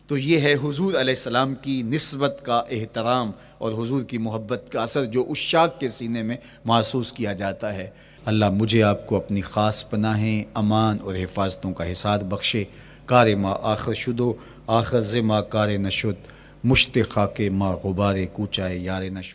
تو یہ ہے حضور علیہ السلام کی نسبت کا احترام اور حضور کی محبت کا اثر جو اس شاخ کے سینے میں محسوس کیا جاتا ہے۔ اللہ مجھے آپ کو اپنی خاص پناہیں، امان اور حفاظتوں کا حساب بخشے۔ کار ما آخر شدو آخر ز ما کار نشد، مشت خاک ما غبار کوچائے یار نشد۔